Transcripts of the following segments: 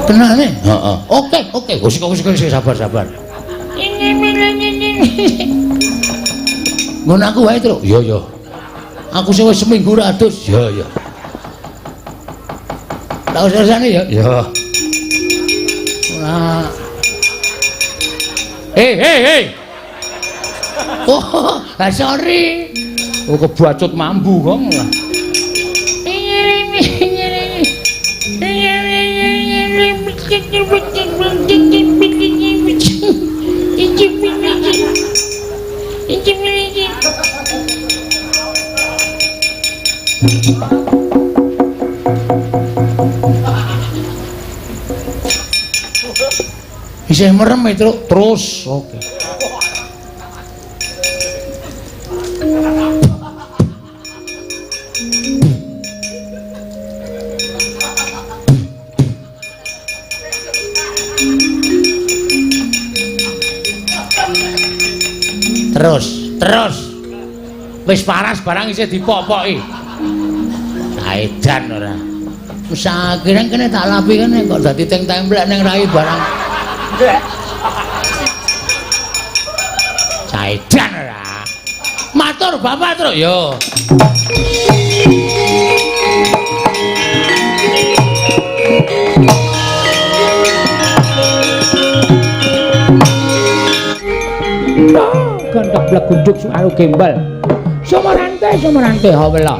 Kenane? Heeh. Oke. Wis sabar. Ngono aku wae, Truk. Iya. Aku sing wis seminggu ra adus. Iya. Tak usah-usahne ya. Iya. Ora. Hei. Oh, sorry. Oh kebacut mambu kok. Isih merem itu Terus, oke. Terus. Wis paras barang isih dipopoki. Edan ora. Wis akhire kene tak lapi kene kok dadi templek ning rai barang. Edan ora. Matur Bapak Truk yo. Kandak blagunduk karo gembal. Sumerante, hawela.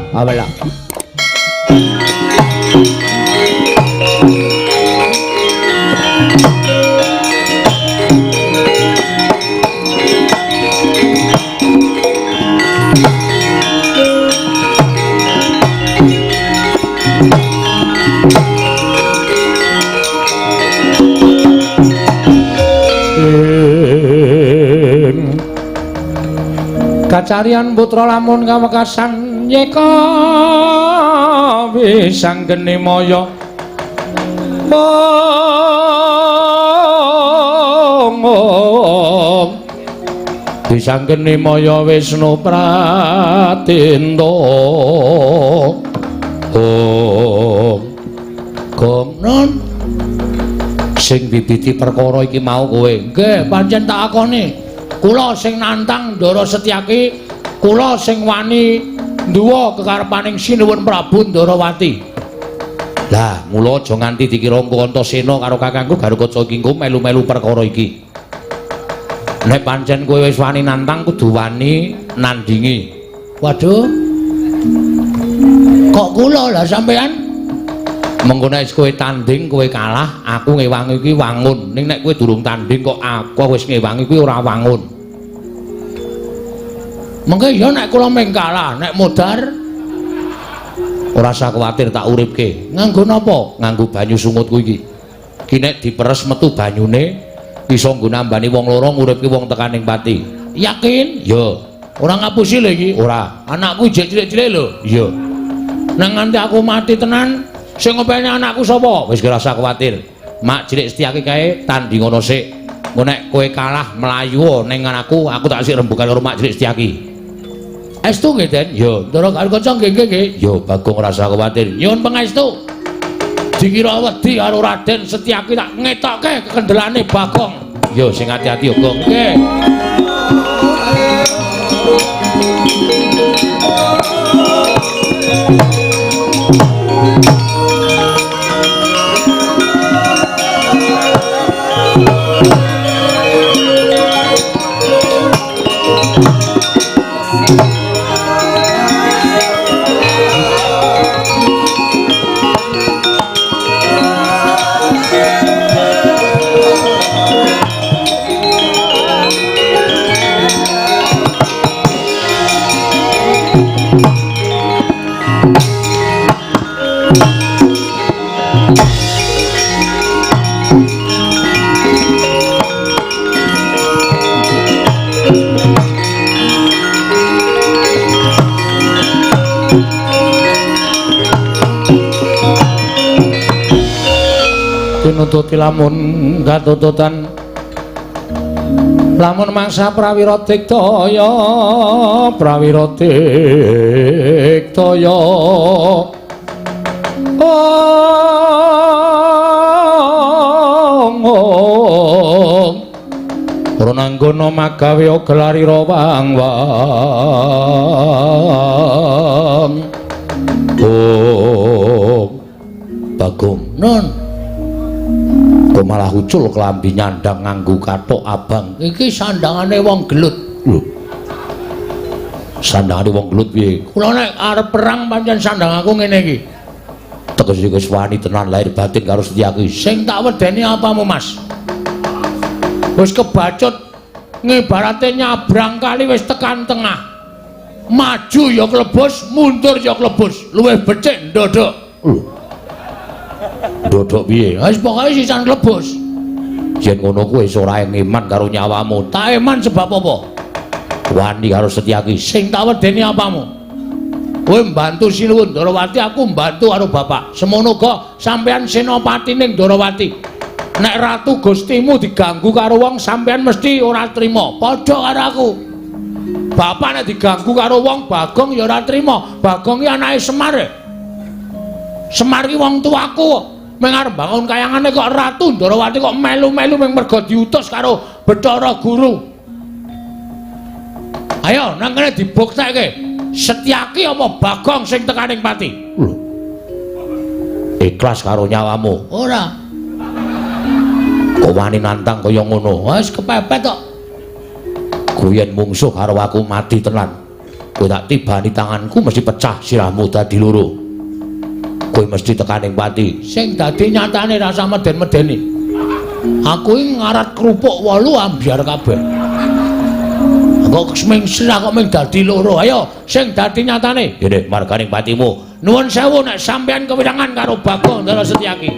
Kacarian putra lamun kawekasan yeka wisang geni maya wisang geni maya Wisnu Pratinda Gomnon sing bibiti perkara iki mau kowe nggih pancen tak akoni. Kula sing nantang Ndara Setyaki, kula sing wani nduwa kekarepaning Sinuwun Prabu Ndarawati. Lah, mula aja nganti dikira Antasena karo kakangku Garukaca iki melu-melu perkara iki. Nek pancen kowe wis wani nantang kudu wani nandingi. Waduh. Kok kula lah sampean? Mengko nek kowe tanding kowe kalah, aku ngewangi iki wangun. Ning nek kowe durung tanding kok aku wis ngewangi kuwi ora wangun. Mengko ya nek kula meng kalah, nek modar ora usah kuwatir tak uripke. Nganggo napa? Nganggo banyu sungutku iki. Ki nek diperes metu banyune iso nggo nambani wong loro nguripke wong tekaning pati. Yakin? Ya. Ora ngapusi lho iki. Ora. Anakku jek cilik-cilik lho. Iya. Nang nganti aku mati tenan sing ngopeni anakku sapa? Wis ora usah kuwatir. Mak cilik Setyaki kae tanding ngono sik. Engko nek kowe kalah mlayu ning anakku, aku tak sik rembugan karo mak cilik Setyaki. Estu nggih, Den? Ya, Ndara Garukaca nggih. Ya, Bagong ora usah kuwatir. Nyuwun pangestu. Dikira wedi karo Raden Setyaki tak ngetokke kekendelane Bagong. Ya, sing ati-ati, Gong. Nggih. Nututi lamun katututan lamun mangsa prawira diktaya nanggana magawe gelarira wang-wang. Oh Bagong non kok malah ucul kelambi nyandang nganggo kathok abang. Iki sandangane wong gelut. Lho. Sandangane wong gelut piye? Kula nek arep perang pancen sandang aku ngene iki. Tegese wis wani tenan lahir batin karo Setyaki. Sing tak wedeni apamu, Mas? Wis kebacut ngibarate nyabrang kali wis tekan tengah. Maju ya klebus, mundur ya klebus. Luwih becik ndodok. Ndodok piye? Wis pokoke sisan klebus. Yen ngono kuwi wis ora ngeman karo nyawamu. Tak eman sebab apa? Wani karo Setyaki. Sing tak wedeni apamu? Kowe mbantu Sinuwun Darawati, aku mbantu karo bapak. Semono uga sampean senopati ning Darawati. Nek ratu Gustimu diganggu karo wong sampean mesti ora trima. Padha karo aku. Bapak nek diganggu karo wong Bagong ya ora trima. Bagong iki anake Semar. Semar iki wong tuaku. Meng arep bangun kayangane kok Ratu Darawati kok melu-melu meng mergo diutus karo Bathara Guru. Ayo nang kene dibuktekke. Setyaki apa Bagong sing tekaning pati? Lho. Ikhlas karo nyawamu? Ora. Kok wani nantang kaya ngono? Wis kepepet kok. Kuyen mungsuh karo aku mati tenan. Kowe tak tibani tanganku mesti pecah sirahmu dadi loro. Kowe mesti tekaning pati. Sing dadi nyatane rasa meden-medeni. Aku iki ngarat kerupuk 8 ambyar kabeh. Kok seming sirah kok ming dadi loro. Ayo sing dadi nyatane. Ngene marganing patimu. Nuwun sewu nek sampeyan kewirangan karo Bagong Ndara Setyaki.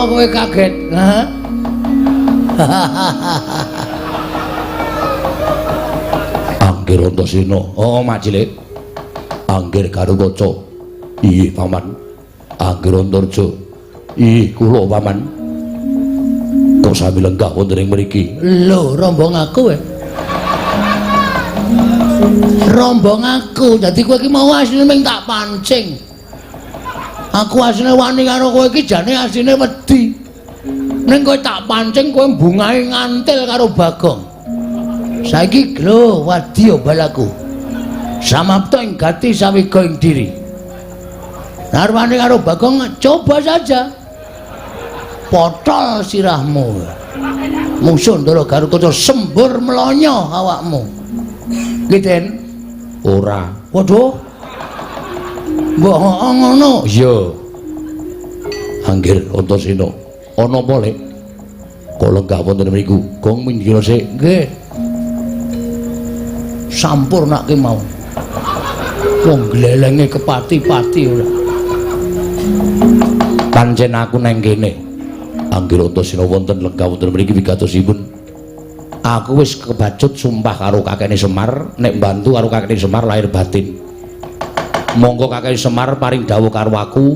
Kowe kaget, ha? Anggir Antasena, oh Mak Cilik. Anggir Garukaca. Iye, Paman. Anggir Antarja. Iye, kula Paman. Kok sami lenggah wonten ing mriki? Lho, rombong aku wae. Rombong aku, dadi kowe iki mau asline mung tak pancing. Aku asline wani karo kowe iki jane asline wedi. Ning kowe tak pancing kowe bungahe ngantil karo Bagong. Saiki lho wadya balaku. Samapta ing gati sawiga ing diri. Narwane karo Bagong coba saja. Potol sirahmu. Musuh Ndara Garukaca sembur melonyo awakmu. Giten? Ora. Waduh. Mbok ngono. Iya. Anggir Antasena. Ana apa, Lek? Kok lenggah wonten mriku? Gong minggir sik. Nggih. Sampurnake mau. Wong glelenge kepati-pati ora. Pancen aku nang kene. Anggir Antasena wonten lenggah wonten mriki wigatosipun. Aku wis kebacut sumpah karo kakene Semar nek bantu karo kakene Semar lahir batin. Monggo kakene Semar paring dawuh karo aku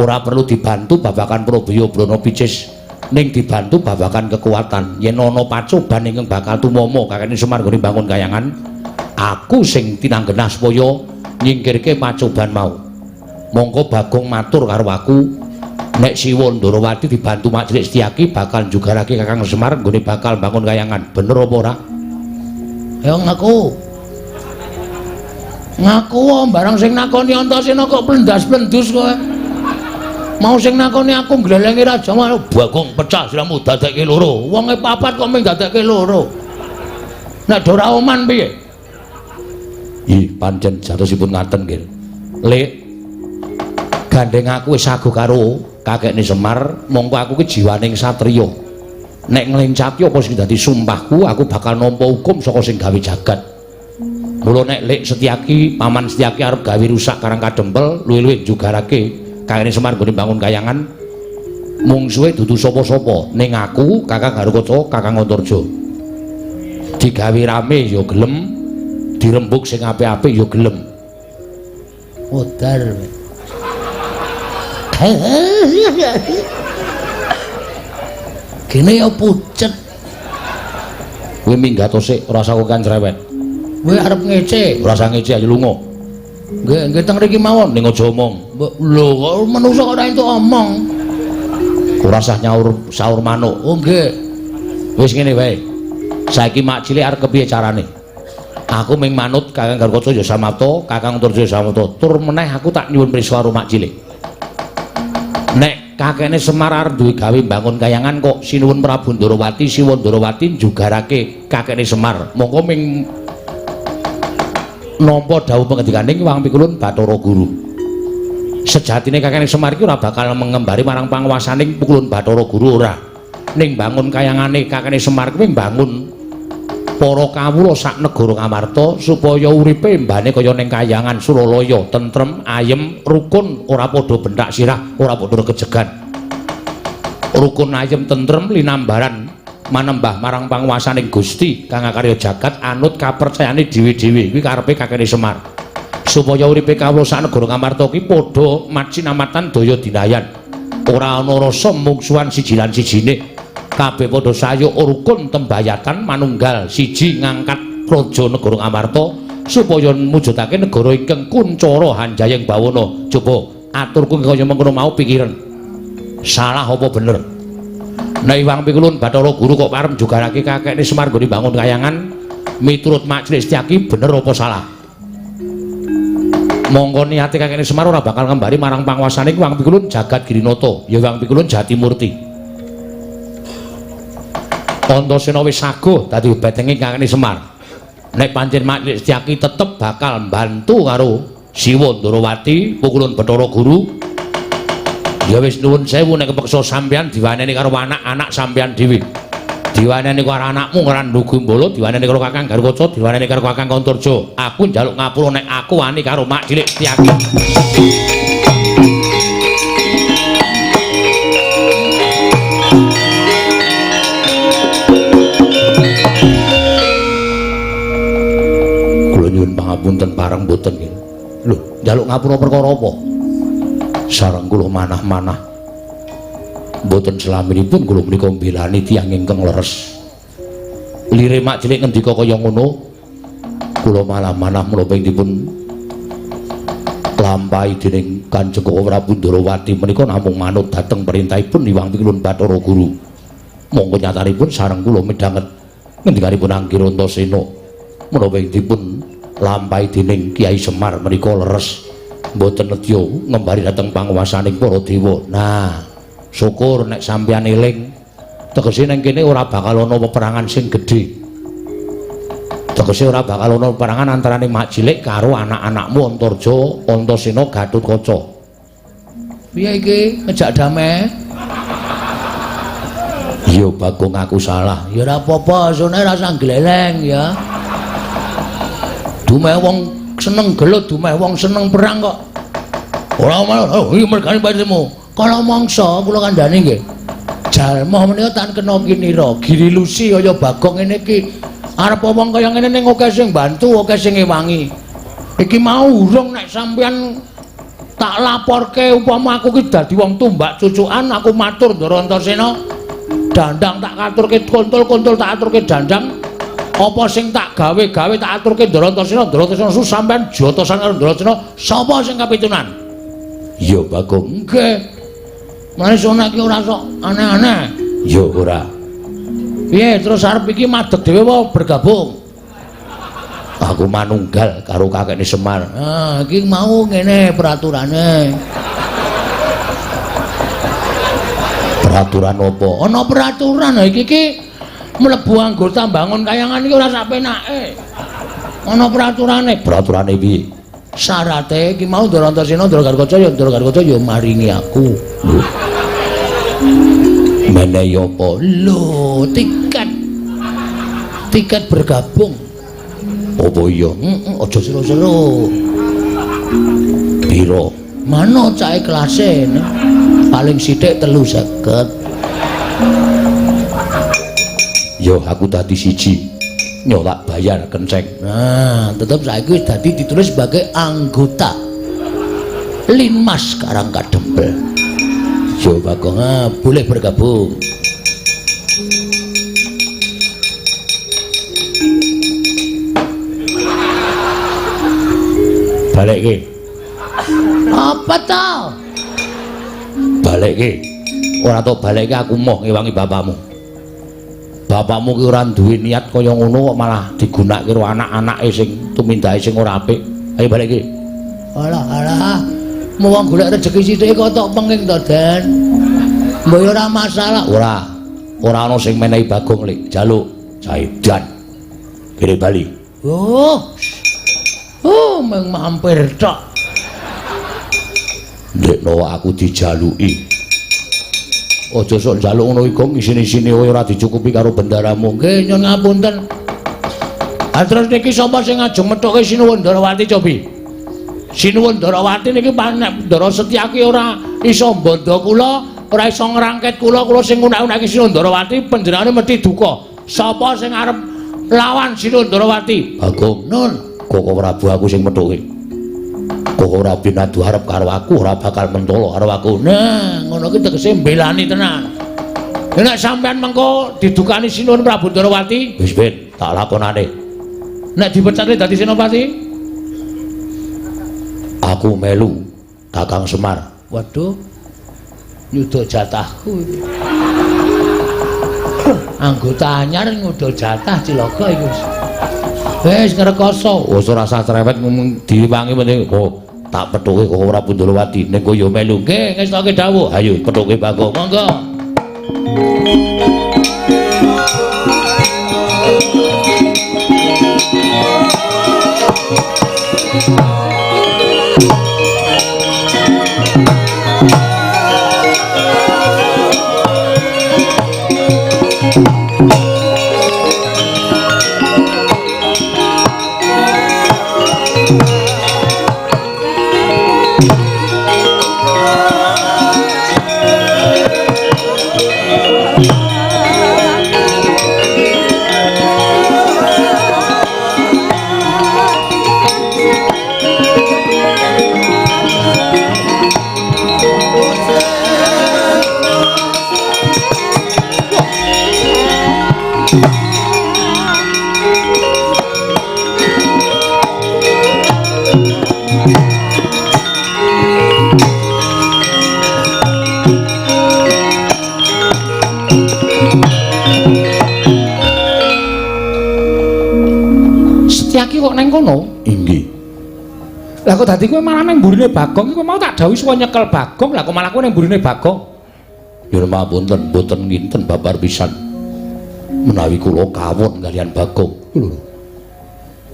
ora perlu dibantu babakan Probaya Brana Picis ning dibantu babakan kekuatan. Yen ana pacoban ingkang bakal tumama kakene Semar nggone bangun kayangan, aku sing tinanggenah supaya nyingkirke pacoban mau. Monggo Bagong matur karo aku nek Siwa Ndarawati dibantu Mak Cilik Setyaki bakal jugarake Kakang Semar nggone bakal bangun kayangan. Bener apa ora? Ya ngaku. Ngaku barang sing nakoni Antasena kok plendas-plendus kowe. Mau sing nakoni aku nglelengi Raja Malu Bagong pecah siramu dadekke loro. Wonge papat kok mung dadekke loro. Nek ora oman piye? Ih, pancen jatosipun ngaten nggih. Lek gandeng aku wis sago karo kakekne Semar, mongko aku ki jiwaning satriya. Nek nglencati apa sing dadi sumpahku, aku bakal nampa hukum saka sing gawe jagat. Mula nek Lek Setyaki, Paman Setyaki arep gawe rusak Karang Kadempel, luwih-luwih jugarake kakekne Semar nggone bangun kayangan. Mungsuhe dudu sapa-sapa, ning aku Kakang Garukaca, Kakang Antarja. Digawe rame ya gelem, dirembuk sing apik-apik ya gelem. Modar. Kene ya pucet. Kowe minggat sik, ora usah kan cerewet. Kowe arep ngece, ora usah ngece ayo lunga. Nggih teng mriki mawon ning aja omong. Lho kok menungso kok ora entuk omong. Ora usah nyaur saur manuk. Oh nggih. Wis ngene wae. Saiki Mak Cilik arep kepiye carane? Aku ming manut Kakang Garukaca ya samapta, Kakang Antarja ya samapta. Tur meneh aku tak nyuwun priswa karo Mak Cilik. Nek kakekne Semar arep duwe gawe bangun kayangan kok sinuwun Prabu Ndarawati, Siwa Ndarawati jugarake kakekne Semar. Monggo ming nampa dawuh pangendikaning Wang Pikulun Bathara Guru. Sejatine kakekne Semar iki ora bakal mengembari marang panguwasaning Pikulun Bathara Guru ora. Ning bangun kayangane kakekne Semar kuwi bangun para kawula sak negara Ngamarta supaya uripe mbane kaya ning kayangan Suralaya tentrem, ayem, rukun, ora padha bentak sirah, ora padha kejegan. Rukun ayem tentrem linambaran manembah marang panguwasaning Gusti kang karya jagat anut kapercayane dhewe-dhewe kuwi karepe kakekne Semar. Supaya uripe kawula sak negara Ngamarta ki padha macinamatan daya dinayan. Ora ana rasa mungsuhan siji lan sijine. Kabeh padha sayo rukun tembayatan manunggal siji ngangkat praja negara Ngamarta supaya mujudake negara ingkang kuncara hanjayeng bawana. Coba aturku kaya mengkono mau pikiran. Salah apa bener? Nek Wang Pikulun Bathara Guru kok parem jugarake kakekne Semar nggone bangun kayangan miturut Mak Cilik Setyaki bener apa salah? Monggo niate kakekne Semar ora bakal ngembari marang panguwasaning Wang Pikulun Jagat Girinata, ya Wang Pikulun Jatimurti. Antasena wis saguh dadi betenge kakekne Semar. Nek pancen Mak Cilik Setyaki tetep bakal mbantu karo Siwa Ndarawati, Pikulun Bathara Guru. Ya wis nuwun sewu nek kepeksa sampeyan diwaneni karo anak-anak sampeyan dhewe. Diwaneni karo anakmu Ngrandu Gumbala, diwaneni karo Kakang Garukaca, diwaneni karo Kakang Antarja. Aku njaluk ngapura nek aku wani karo Mak Cilik Setyaki. Nyuwun pangapunten pareng mboten nggih. Lho, njaluk ngapura perkara apa? Sareng kula manah-manah. Mboten selaminipun kula menika mbelani tiyang ingkang leres. Lire Mak Cilik ngendika kaya ngono, kula malah manah menapa dipun lampahi dening Kanjeng Prabu Ndarawati menika namung manut dhateng perintahipun Hyang Pikulun Bathara Guru. Monggo nyatanipun sareng kula midhanget ngendikanipun Anggir Antasena menapa dipun lampahi dening Kyai Semar menika leres mboten nedya ngembari dhateng panguwasaning para dewa. Nah, syukur nek sampeyan eling tegese ning kene ora bakal ana peperangan sing gedhe. Tegese ora bakal ana peperangan antarane Mak Cilik karo anak-anakmu Antarja, Antasena, Gatotkaca. Piye iki ngejak damai? Ya Bagong aku salah. Ya ora apa-apa, sone rasa gleleng ya. Dumeh wong seneng gelut, dumeh wong seneng perang kok. Ora malah iki mergane pancemu. Kala mangsa kula kandhani nggih. Jalma menika tan kena kinira, Giri Lusi kaya Bagong ngene iki. Arep wong kaya ngene ning akeh sing bantu, akeh sing ngewangi. Iki mau urung nek sampeyan tak laporke upama aku ki dadi wong tumbak cucukan, aku matur Ndara Antasena. Dandang tak aturke kontul-kontul tak aturke dandang. Apa sing tak gawe-gawe tak aturke Ndara Antasena, Ndara Antasena sampeyan jotosan karo Ndara Antasena, sapa sing kapitunan? Ya Bagong, nggih. Mane sona iki ora sok aneh-aneh. Ya ora. Piye terus arep iki madeg dhewe apa bergabung? Aku manunggal karo kakekne Semar. Ah, iki mau ngene peraturane. Peraturan apa? Ana peraturan iki mlebu anggota bangun kayangan iki ora sak penake. Ana peraturane. Peraturane piye? Syarate iki mau Ndara Antasena, Ndara Gargaca ya maringi aku. Menehi apa? Lho, tiket bergabung. Apa iya? Aja sira-sira. Piro? Mano cahe kelase? Paling sithik 350. Yo aku dadi siji. Nyo tak bayar kenceng. Nah, tetep saiki wis dadi ditulis sebagai anggota Linmas Karangkadempel. Yo Bagong, boleh bergabung. Balik ke. Apa tau? Balik ke. Ora tau balik ke aku moh ngewangi bapakmu. Bapakmu ki ora duwe niat kaya ngono kok malah digunakake karo anak-anake sing tumindahe sing ora apik. Ayo balik ke. Alah. Mau wong golek rejeki sithik kok tok penging to, Den. Mbok ora masalah. Ora ana sing menehi Bagong lek jaluk Jaidan. Kire bali. Meng mampir tok. Ndekno aku dijaluki. Aja sok njaluk ngono iku isine-isine ora dicukupi karo bendaramu. Nggih, nyun ngapunten. Terus niki sapa sing ngajeng methuke Sinuwun Ndarawati cobi? Sinuwun Ndarawati niki panek Ndara Setyaki ora iso mbanda kula, ora iso ngrangket kula sing ngunak-unaki Sinuwun Ndarawati panjenengane mesti duka. Sapa sing arep lawan Sinuwun Ndarawati? Bagong. Nun, Koko Prabu aku sing methuke. Koko ora binadu arep karo aku, ora bakal mentolo karo aku. Nah, ngono ki tegese mbelani tenan. Nek sampean mengko didukani Sinuwun Prabu Ndarawati, wis ben tak lakonane. Nek dipecate dadi senopati, aku melu Kakang Semar. Waduh, nyuda jatahku iki. Anggota anyar nyuda jatah cilaka iku. Wis ngrekoso, wis ora usah cerewet ngomong diwangi penting kok tak pethuke kok ora Ndarawati ning kok ya melu. Nggih, ngestoke dawuh. Ayo pethuke Bagong, monggo. Setyaki kok neng kono? Inggih. Lah kok dadi kowe malah nang mburine Bagong iki mau tak dawuhi suwe nyekel Bagong, lah kok malah kowe nang mburine Bagong? Ya mapunten, mboten nginten babar pisan. Menawi kula kawon kaliyan Bagong. Lho.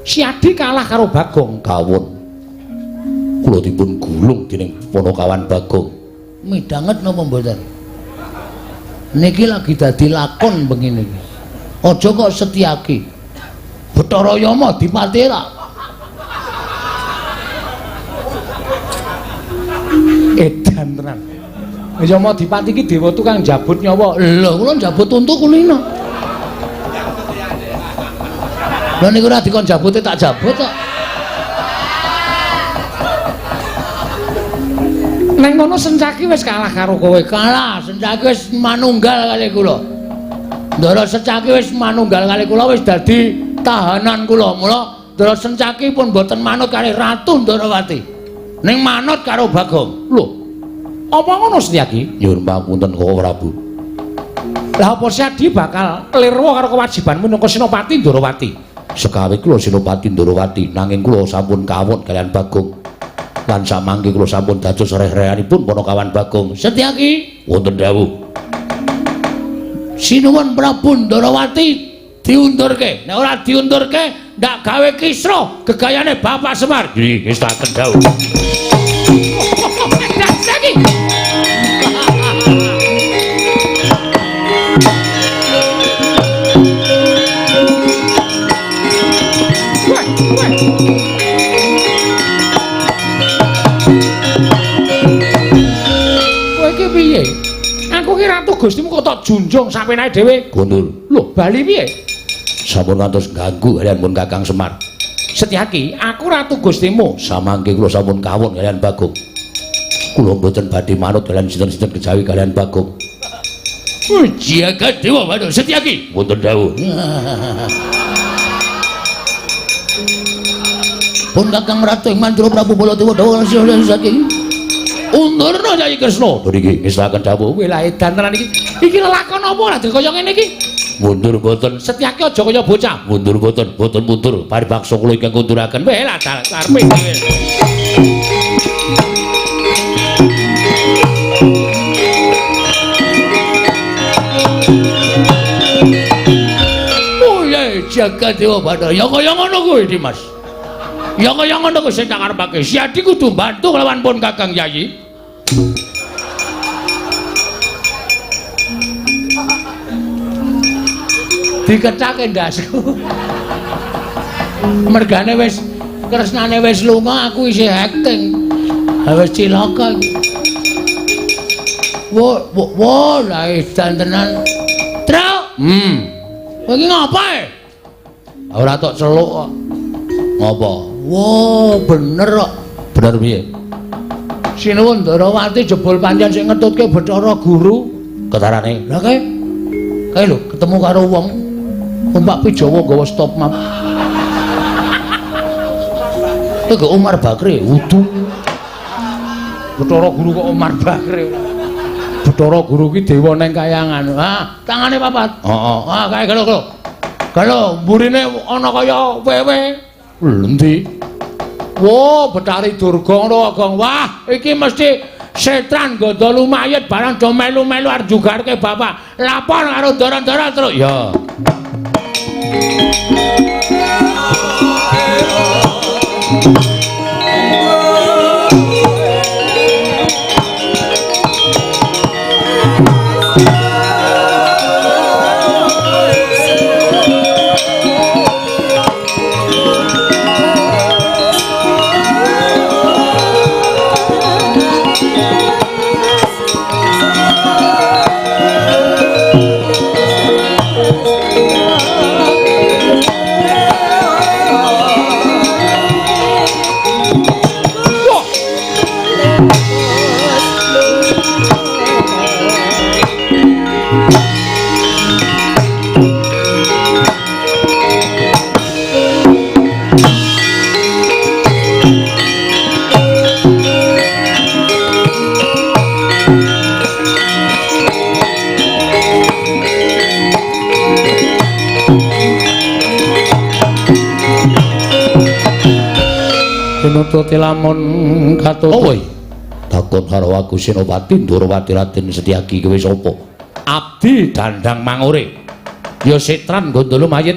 Si Adi kalah karo Bagong, kawon. Kula dipun gulung dening Ponokawan Bagong. Midanget napa mboten? Niki lagi dadi lakon begini. Aja kok Setyaki. Bathara Yama dipati ra. Edan tenan. Yama Dipati iki dewa tukang jabut nyawa. Lho kula njabut untu kulina. Lah niku ora dikon jabute tak jabut kok. Neng ngono Sencaki wis kalah karo kowe. Kalah, Sencaki wis manunggal kali kula. Ndara Sencaki wis manunggal kali kula wis dadi tahanan kula. Mula Ndara Sencaki pun boten manut kali Ratu Ndarawati. Ning manut karo Bagong. Lho. Apa ngono Setyaki? Nyuwun pangapunten Koko Prabu. Lah apa Sadi bakal klirwa karo kewajibanmu minangka Senopati Ndarawati? Sekawe kula Senopati Ndarawati nanging kula sampun kawon kalian Bagong. Lan samangke kula sampun dados reh-rehanipun Panakawan Bagong. Setyaki wonten dawuh. Sinuwun Prabu Ndarawati diundurke. Nek ora diundurke ndak gawe kisra gegayane Bapak Semar. Nggih, wis tak dawuh. Setyaki. Piye? Aku ki ratu Gustimu kok tak junjung sampeyan dhewe. Gundul. Lho, bali piye? Sampun ngantos ganggu kalian pun Kakang Semar. Setyaki, aku ratu Gustimu. Samangke kula sampun kawon kalian Bagong. Kula mboten badhe manut kalian sinten-sinten kejawi kalian Bagong. Jagat Dewa Bathara Setyaki wonten dawuh. Pun Kakang Ratu ing Mandura Prabu Baladewa dawuh Setyaki. Undurna Nyai Kresna. Niki ngestaken dawuh. Wela edan tenan iki. Iki lelakon apa lah kaya ngene iki? Mundur boten. Setyaki aja kaya bocah. Mundur boten, boten mundur. Paribaksa kula ingkang kunduraken. Wela karepe dhewe. Oh ya jagat Dewa Bathara. Ya kaya ngono kuwi, Dimas. Ya kaya ngono kuwi sing tak karepake. Siadi kudu bantu kelawan pun Kakang Yayi. Dikethake ndasku. Mergane wis kresnane wis lunga, aku isih acting. Wis cilaka iki. Wo, lah edan tenan. Truk. Iki ngapae? Ora tok celuk kok. Ngopo? Wo, bener kok. Bener piye? Sinuwun Ndarawati jebul pancen sing ngetutke Bathara Guru. Ketarane. Lah kae lho ketemu karo wong Umpak Pijawa nggawa stop map. Iki Umar Bakri wudu. Bathara Guru kok Umar Bakri. Bathara Guru ki dewa ning kayangan. Ah, tangane papat. Heeh. Ah, kae gelo. Gelo, mburine ana kaya wewe. Endi? Wo, Betari Durga ngono, Gong. Wah, iki mesti setran gondo lumayet barang do melu-melu arep jugarke bapak. Lapor karo ndara-ndara terus. Ya. Pinututi lamun katut. Oh woi. Takon karo aku Senopati Ndarawati Raden Setyaki kowe sapa? Abdi Dandang Mangure. Ya setran gondolo mayit.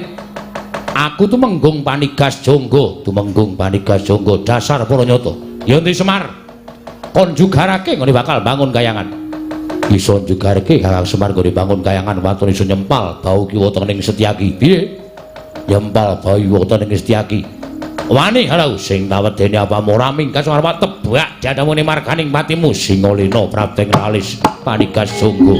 Aku tumenggung Panigas Jonggo, tumenggung Panigas Jonggo dasar para nyata. Ya Ndi Semar. Kon jugarake ngene bakal bangun kayangan. Bisa jugarake Kakang Semar ngene bangun kayangan watun iso nyempal bau kiwa ning Setyaki. Piye? Nyempal bau kiwa ning Setyaki. Wani halau sing tawedene apa ora mingkas arep tebak dadamune marganing patimu Singolena prapting lalis panikas sungguh.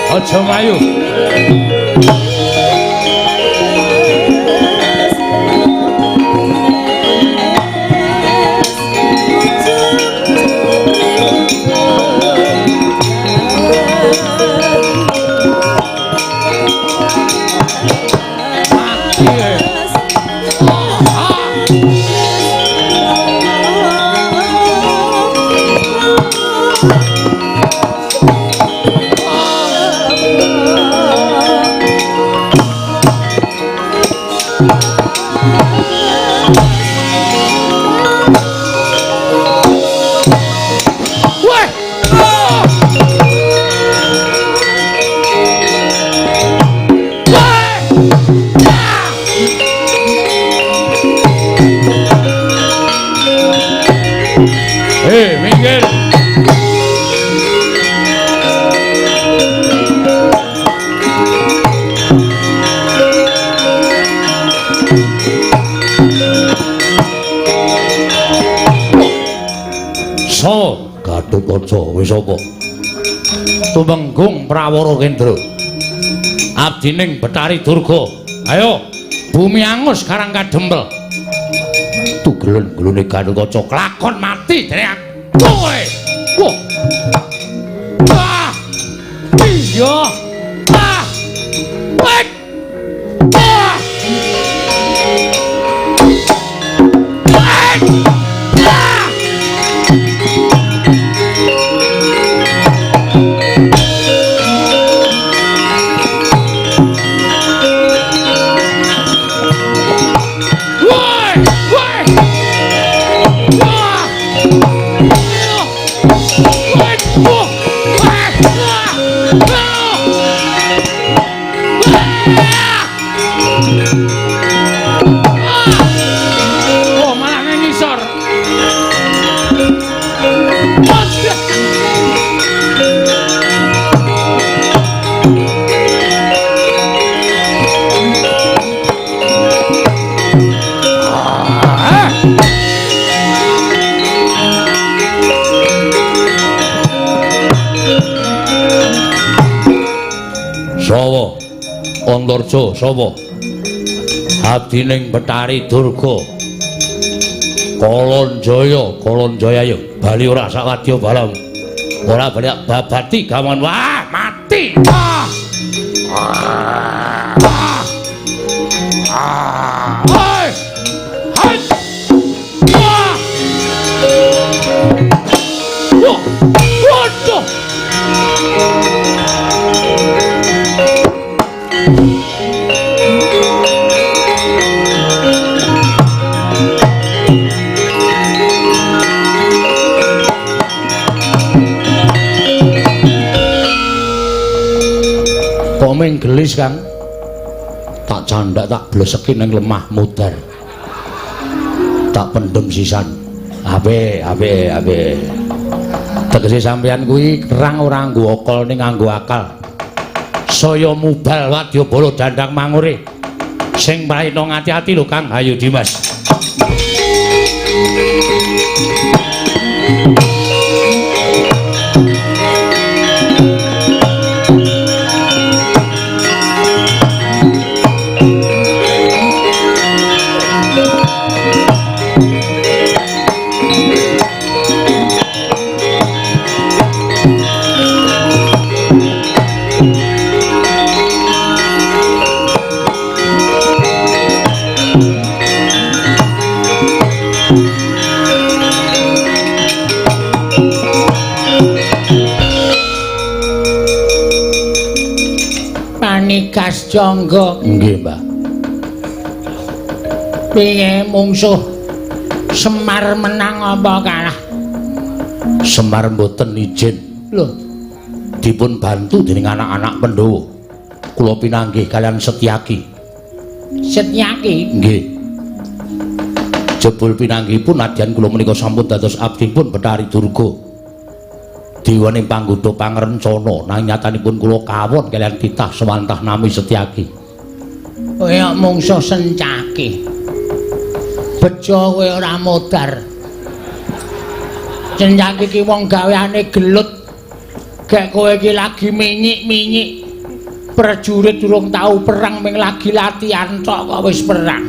Aja mayu. Wis apa? Tumenggung Prawara Kendra. Abdining Betari Durga. Ayo, Bumi Angus Karang Kadempel. Tugelen-gelune Gathotkaca klakon mati dening kowe. Wah. Ah! Iya. Ah! Wek. Ah! Wek. Wirangorja sapa? Abdi ning Betari Durga. Kolonjaya yo bali ora sawadya balang. Ora bali babati gawan wah mati. Hai. Hai. Waduh. Komeng gelis Kang. Tak candak tak bleseki ning lemah mudar. Tak pendem sisan. Ape. Tegese sampeyan kuwi kerang ora nggo okol ning nganggo akal. Saya mubal wadyabala dandang mangure. Sing praena ngati-ati lho Kang Hayu Dimas. Panikas Jangga. Nggih, Mbah. Piye mungsuh Semar menang apa kalah? Semar mboten izin. Lho, dipun bantu dening anak-anak Pandhawa. Kula pinanggih kalian Setyaki. Setyaki? Nggih. Jebul pinanggihipun nadyan kula menika sampun dados abdipun Betari Durga. Diwane panggoda pangrencana nang nyatanipun kula kawon kalian titah sawantah nami Setyaki. Kaya mungsuh Sencaki. Bejo kowe ora modar. Sencaki ki wong gaweane gelut. Gek kowe iki lagi minyik-minyik. Prajurit durung tau perang ming lagi latihan tok kok wis perang.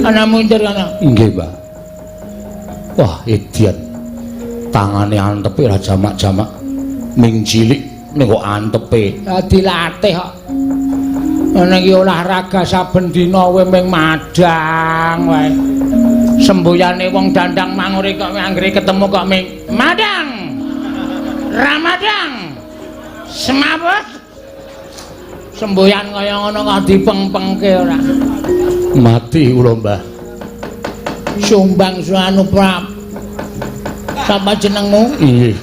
Ana mundur ana. Nggih, Pak. Wah, edian. Tangane antepe ra jamak-jamak ming cilik ning kok antepe dilatih kok ana iki olahraga saben dina kowe ming madang wae semboyane wong dandang mangure kok anggere ketemu kok ming madang ramadang semabut semboyan kaya ngono kok dipeng-pengke ora mati kula Mbah sumbang suanu prap. Sapa jenengmu? Nggih.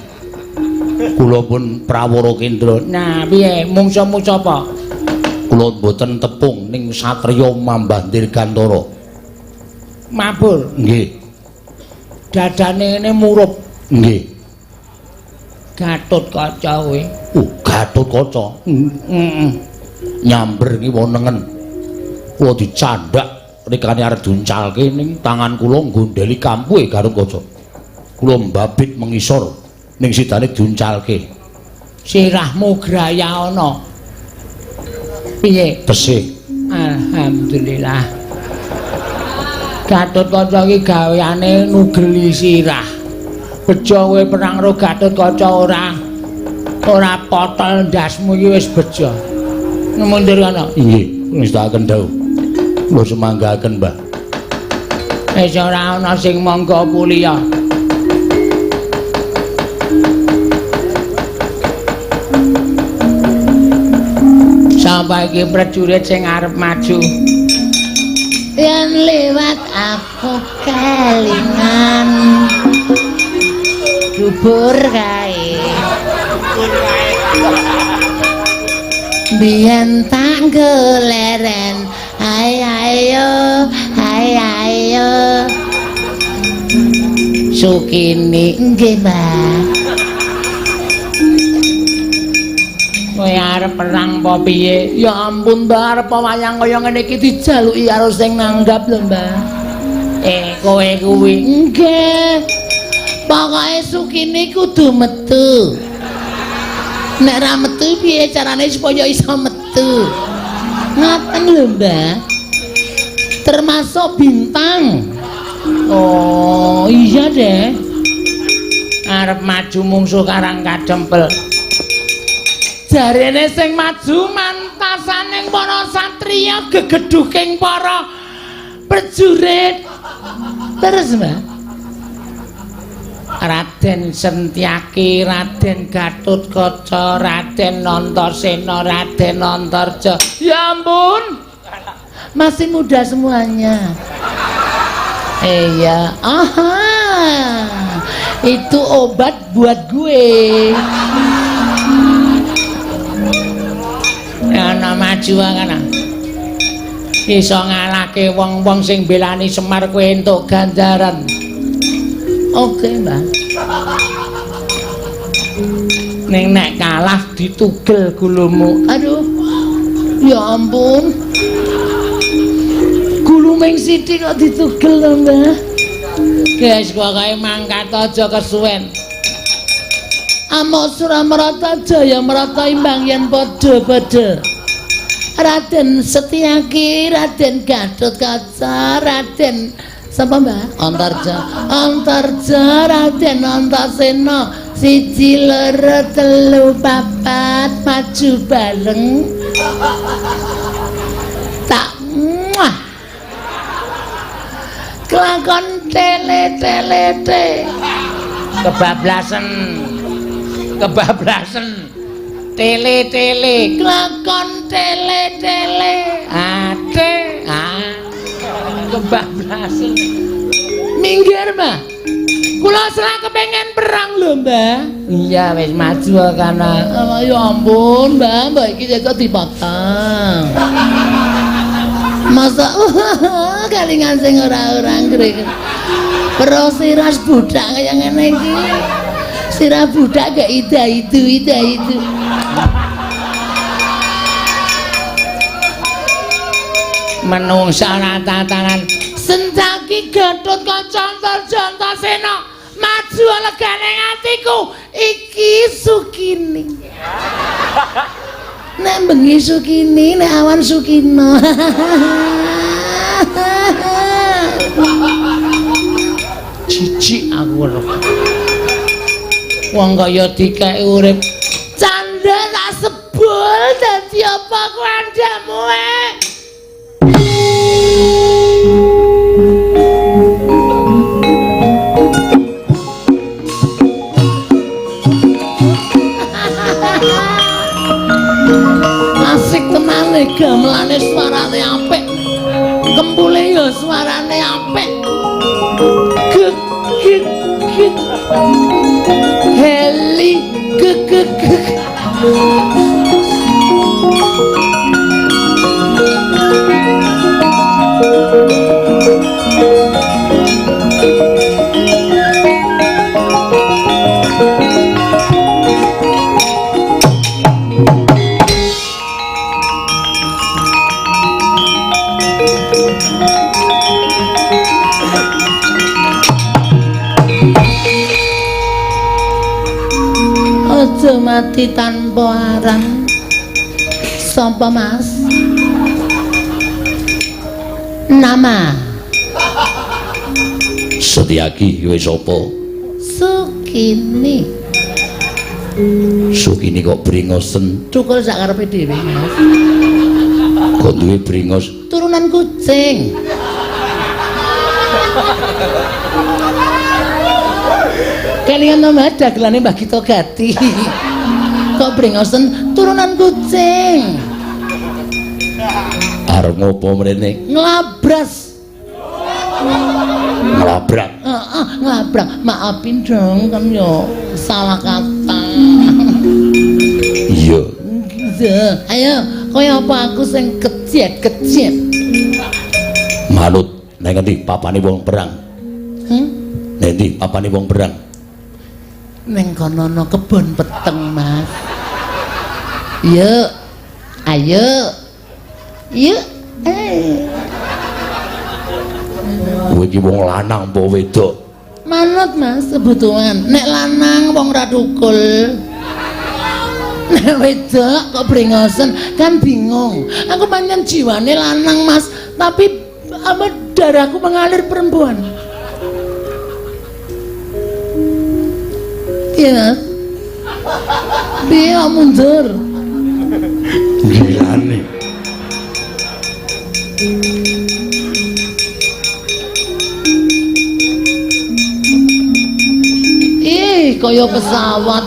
Kula pun Prawara Kendra. Nah, piye? Mungsuhmu sapa? Kula mboten tepung ning satriya Mambah Dirgantara. Mabur? Nggih. Dadane ngene murup. Nggih. Gatotkaca kowe. Gatotkaca. Heeh. Nyamber iki wonengen. Kula dicandhak rikane arep duncalke ning tangan kula nggondheli kampuhe Gatotkaca. Kula mbabit mengisor ning sidane duncalke. Sirahmu graya ana. Piye? Tesih. Alhamdulillah. Gatotkaca iki gaweane nugeli sirah. Bejo kowe perang karo Gatotkaca ora potol ndasmu iki wis bejo. Mundur ana. Nggih, wis tak kendhau. Kula semanggaken, Mbah. Wis ora ana sing mangga puliya. Sampai iki prajurit sing arep maju. Yen lewat aku kelingan dubur kae. Biyen tak goleren, ayo, Sukini nggih, Mbak. Kowe arep perang apa piye? Ya ampun, Mbak, arep wayang kaya ngene iki dijaluki karo sing nanggap lho, Mbak. Kowe kuwi nggih. Pokoke Sukini kudu metu. Nek ra metu piye carane supaya iso metu? Ngaten lho, Mbah. Termasuk bintang. Oh, iya deh. Arep maju mungsuh karang kadempel. Jarene sing maju mantasaning para satriya gegeduking para prajurit. Terus, Mbah. Raden Sentyaki, Raden Gatotkaca, Raden Antasena, Raden Antarja. Ya ampun. Masih muda semuanya. Iya. Aha. Itu obat buat gue. Ana maju kana. Iso ngalahke wong-wong sing belani Semar kowe entuk ganjaran. Oke, Mbak. Ning nek kalah ditugel gulumu. Aduh. Ya ampun. Guluming sithik kok ditugel lho, Mbak. Guys, kok kae mangkat aja kesuwen. Amok Suramrata Jaya merata imbang yen padha-padha. Raden Setyaki, Raden Gatotkaca, Raden sapa Mbak? Antarja, Raden Antasena, 1 2 3 4 maju bareng. Tak muah. Kelakon tele. Kebablasan. Tele kelakon tele ate kebablasan. Minggir, Mbah. Kula serang kepengen perang lho, Mbah. Iya wis maju kana. Ya ampun, Mbah iki kok dipotong. Masa kalingan sing ora ngrek. Pero siras budak kaya ngene iki. Sirah budak gak ida itu. Menungsa tatanan Sentyaki Gatotkaca Antarja maju legane atiku iki Sukini. Nek bengi Sukini, nek awan Sukina. Jijik aku lho. Wong kaya dikek urip candha tak sebul dadi apa kandamu asik tenane gamelane suarane apik kempule ya suarane apik Heli aja mati tanpa arang. Sapa Mas? Nama Setyaki kowe sapa? Sukini. Sukini kok bringosen? Cukul sak karepe dhewe, Mas. Kok duwe bringos? Turunan kucing. Kalian nama dagelane Mbah Gito Gati. Kok bringosen turunan kucing. Arep ngopo mrene? Nglabras. Ngelabrak. Nglabrak. Maafin dong kan yo salah kata. Iya. Ayo, kaya apa aku sing kecet. Manut nek ngendi papane wong perang? Nek ndi papane wong perang? Ning kono ana kebon peteng, Mas. Yuk. Ayo. Yuk. Kowe iki wong lanang apa wedok? Manut, Mas, kebutuhan. Nek lanang wong ra thukul. Nek wedok kok brengosen kan bingung. Aku pancen jiwane lanang, Mas, tapi apa darahku mengalir perempuan. Iya. Biar mundur. Gilane. Kaya pesawat.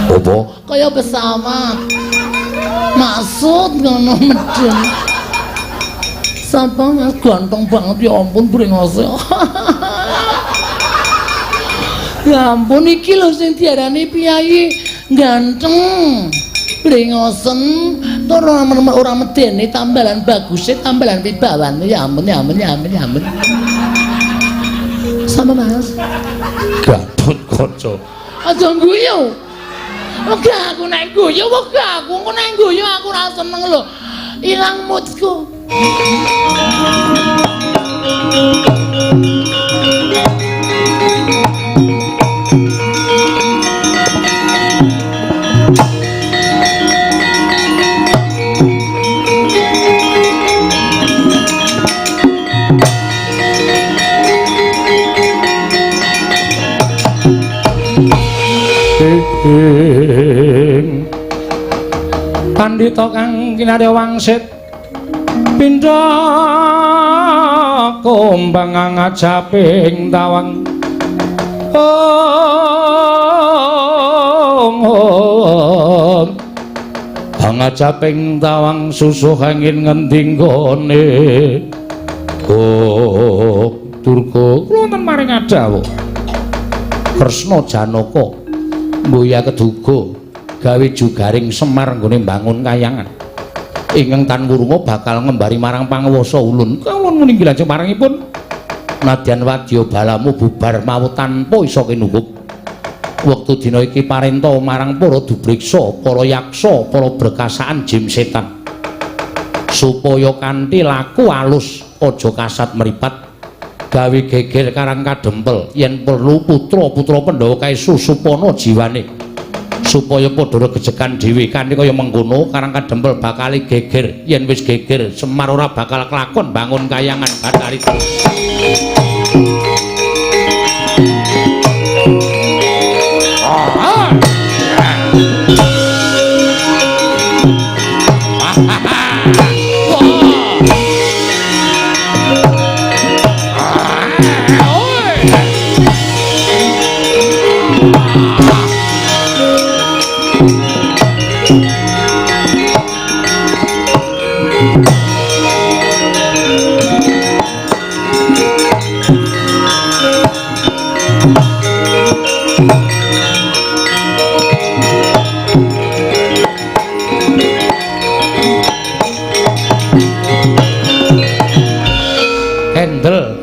Apa? Kaya pesawat. Maksud ngono medhen. Sapa Mas ganteng banget ya ampun brengose. Ya ampun iki lho sing diarani piyayi ganteng. Brengosen tur ora medeni tambalan baguse tambalan wibawane ya ampun ya ampun ya ampun ya ampun. Sama Mas. Gatut kaca. Aja guyu. Oke aku nek guyu kok aku nek guyu aku ora seneng lho. Ilang moodku. Pandhita kang kinarya wangsit pindha kumbang ngajaping tawang ngajaping tawang susuh angin ngendi nggone Durga kula wonten maring adawuh Kresna Janaka mboya keduga gawe jugaring Semar nggone mbangun kayangan ingkang tan wurma bakal ngembari marang panguwasa ulun kawon ninggilan semarangipun nadyan wadya balamu bubar mawu tanpa isa kinungkuk wektu dina iki parenta marang para dubriksa para yaksa para berkasaan jim setan supaya kanthi laku alus aja kasat meripat gawe geger karang kadempel yen perlu putra-putra Pandhawa kae susupana jiwane supaya padha regejekan dhewe kanthi kaya mengkono karang kadempel bakal geger yen wis geger Semar ora bakal kelakon bangun kayangan Bathari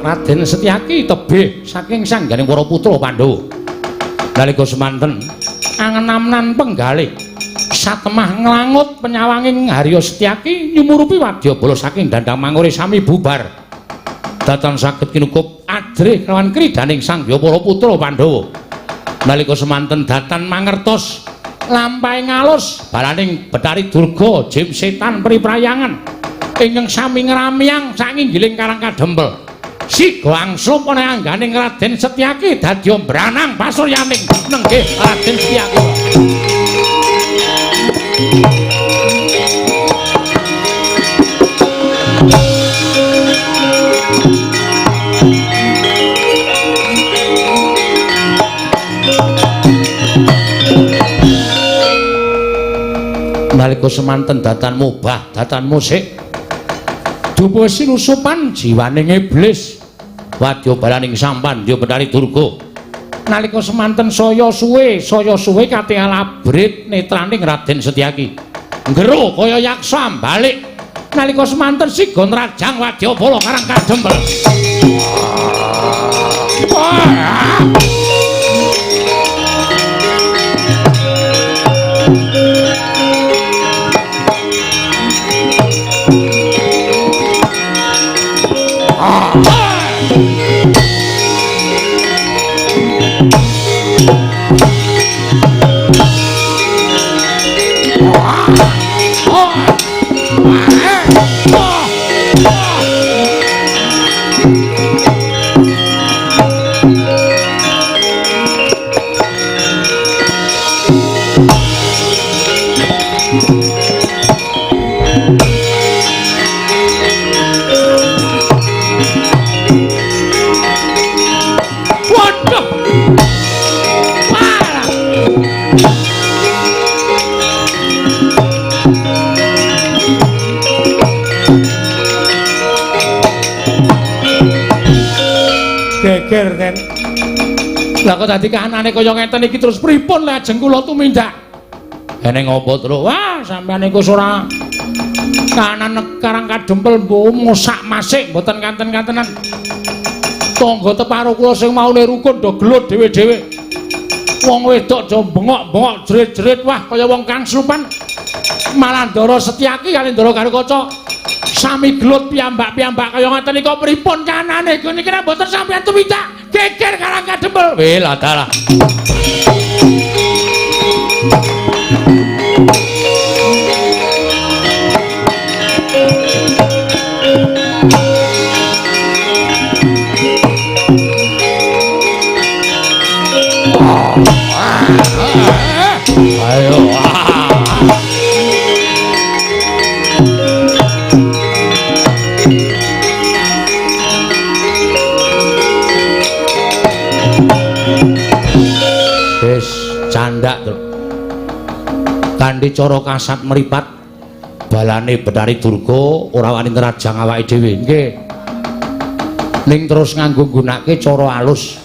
Raden Setyaki tebih saking sangganing para putra Pandhawa. Nalika semanten angen-amenan penggalih satemah nglangut penyawanging Harya Setyaki nyumurupi wadyabala saking dandang mangure sami bubar. Datan saged kinungkup adrih kelawan kridaning sangya para putra Pandhawa. Nalika semanten datan mangertos lampahing alus balaning Bathari Durga jim setan priprayangan ingkang sami ngramyang sanginggiling karang kadempel. Siga angslup ana angganing Raden Setyaki dadya branang pasuryaning nenggih Raden Setyaki. Nalika semanten datan mubah datan musik dupa sinusupan jiwaning iblis wadya balaning sampandya Bathari Durga nalika semanten saya suwe katingal abrit netraning Raden Setyaki nggero kaya yaksa balik nalika semanten siga nrajang wadyabala karang kadempel Geger ten. Lah kok dadi kanane kaya ngeten iki terus pripun lajeng kula tumindak? Eneng apa terus? Wah, sampeyan iku ora kanan karang kadempel mosak masik mboten kanten-kantenan. Tangga teparo kula sing maune rukun do gelut dhewe-dhewe. Wong wedok do bengok-bengok jerit-jerit wah kaya wong kang slupan. Malah Ndara Setyaki kali Ndara Garukaca sami gelut piyambak-piyambak kaya ngoten niku pripun kanane niki nek mboten sampeyan tumindak geger karang kadempel. Weh lah dalah. Ayo. Wis candak to. Kanthi cara kasat mripat balane Betari Durga ora wani nerajang awake dhewe. Nggih. Ning terus nganggo gunake cara alus.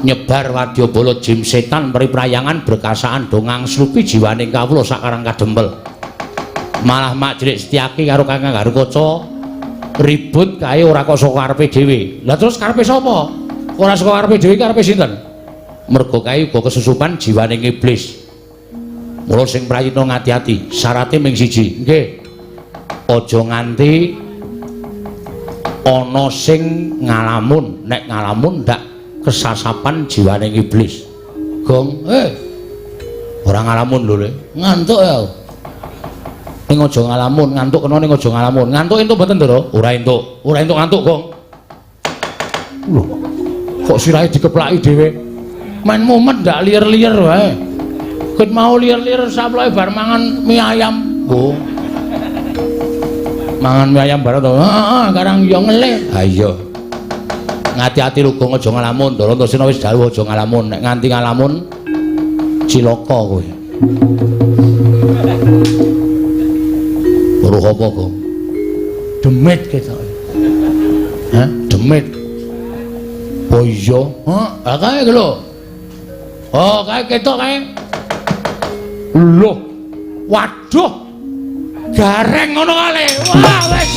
Nyebar wadyabala jim setan priprayangan berkasaan dongang slupi jiwaning kawula sakarang kadempel. Malah Mak Jrik Setyaki karo Kakang Garukaca ribut kae ora kok saka karepe dhewe. Lah terus karepe sapa? Ora saka karepe dhewe karepe sinten? Mergo kae uga kesusupan jiwaning iblis. Mula sing prayitna ngati-ati, syaraté mung siji. Nggih. Aja nganti ana sing ngalamun, nek ngalamun ndak kesasapan jiwaning iblis. Gong, ora ngalamun lho, Le. Ngantuk ya. Ning aja ngalamun, ngantuk kena ning aja ngalamun. Ngantuk entuk mboten, Ndara? Ora entuk. Ora entuk ngantuk, Gong. Lho. Kok sirahe dikeplaki dhewe? Main mumet ndak liar-liar wae. Ket mau liar-liar saploke bar mangan mie ayam. Oh. Mangan mie ayam bareng to. Heeh, karang yo ngelih. Ha iya. Ngati-ati Rugong aja ngalamun, Ndara Antasena wis dawuh aja ngalamun, nek nganti ngalamun cilaka kowe. Weruh apa, Gong? Demit ketoke. Hah? Demit. Oh iya, ha kae lho. Oh, kae ketok kae. Lho. Waduh. Gareng ngono kale. Wah, wis.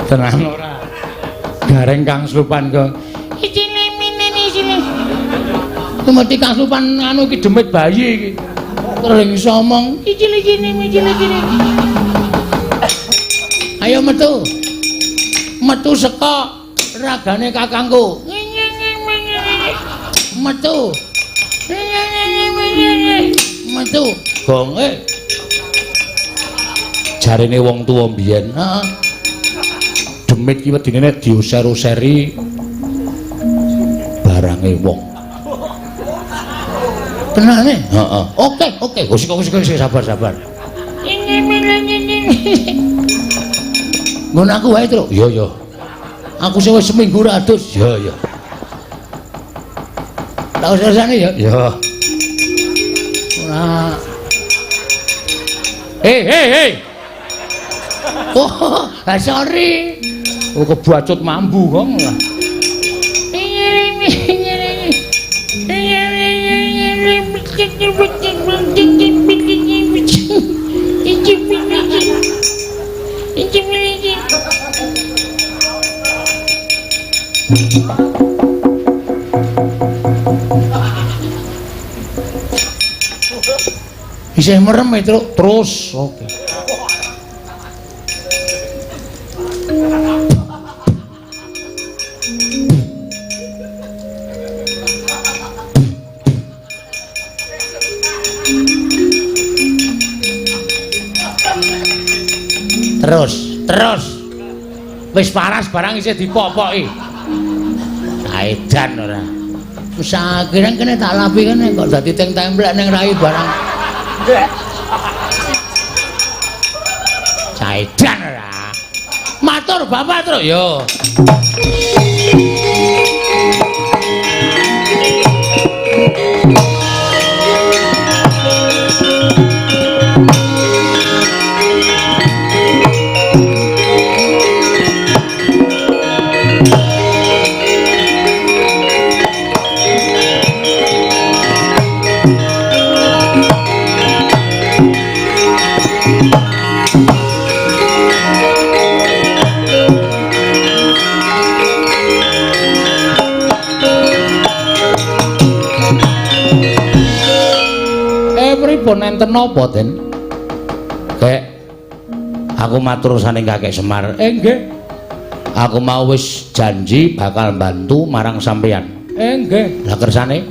Tenang ora. Gareng Kang Slupan kok. Isine minene isine. Kemati Kang Slupan anu iki demit bayi iki. Terus iso omong, "Icil-icine, icil-icine." Ayo metu. Metu saka ragane kakangku. Metu. Metu. Gong jarene wong tuwa mbiyen, heeh. Demit ki wedine nek diuser-useri barange wong. Tenane? Heeh. Oke. Wis sabar. Ngono aku wae, Truk. Iya. Aku sing wis seminggu ra adus. Iya. Tak usah-usane ya. Iya. Ora. Hei. Oh, sorry. Oh, kebacut mambu kok. Isih merem terus. Oke. Terus. Wis paras barang isih dipopoki. Edan ora. Wis akhire kene tak lapi kene kok dadi templek ning rai barang. Edan ora. Matur Bapak terus yo. Pripun enten napa, Den? Kek aku matur saning Kakek Semar. Nggih. Aku mau wis janji bakal bantu marang sampeyan. Nggih. Lah kersane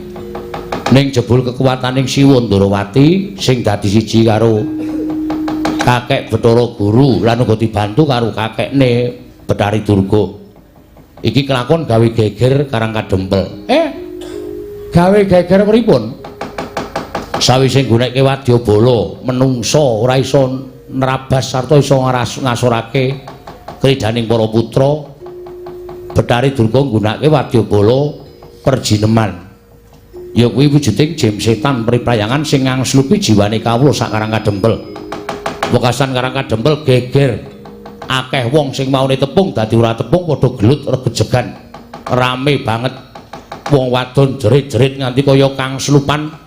ning jebul kekuwataning Siwa Ndarawati sing dadi siji karo Kakek Bathara Guru lan uga dibantu karo kakekne Betari Durga. Iki kelakon gawe geger Karang Kadempel. Gawe geger pripun? Sawise nggunakake wadyabala menungsa ora iso nerabas sarta iso ngasorake kridaning para putra. Betari Durga nggunakake wadyabala perjineman. Ya kuwi wujuding jim setan priprayangan sing ngangslupi jiwane kawula sak Karang Kadempel. Wekasan Karang Kadempel geger. Akeh wong sing maune tepung dadi ora tepung padha gelut regejegan. Rame banget. Wong wadon jerit-jerit nganti kaya kang slupan.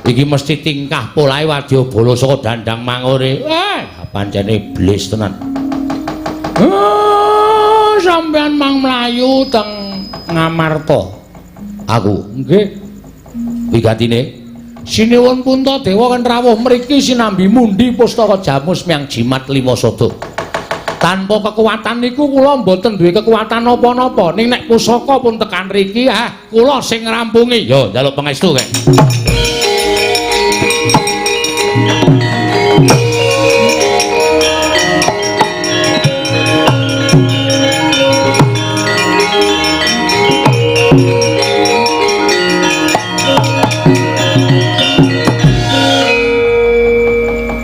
Iki mesti tingkah polahe wadyabala saka Dandang Mangore. Pancene iblis tenan. Sampeyan mang mlayu teng Ngamarta. Aku, nggih. Wigatine Sinuwun Puntadewa kan rawuh mriki sinambi mundi pustaka Jamus Myang Jimat Lima Sada. Tanpa kekuatan niku kula mboten duwe kekuatan napa-napa. Ning nek pusaka pun tekan mriki, kula sing ngrampungi. Yo, njaluk pangestu kek.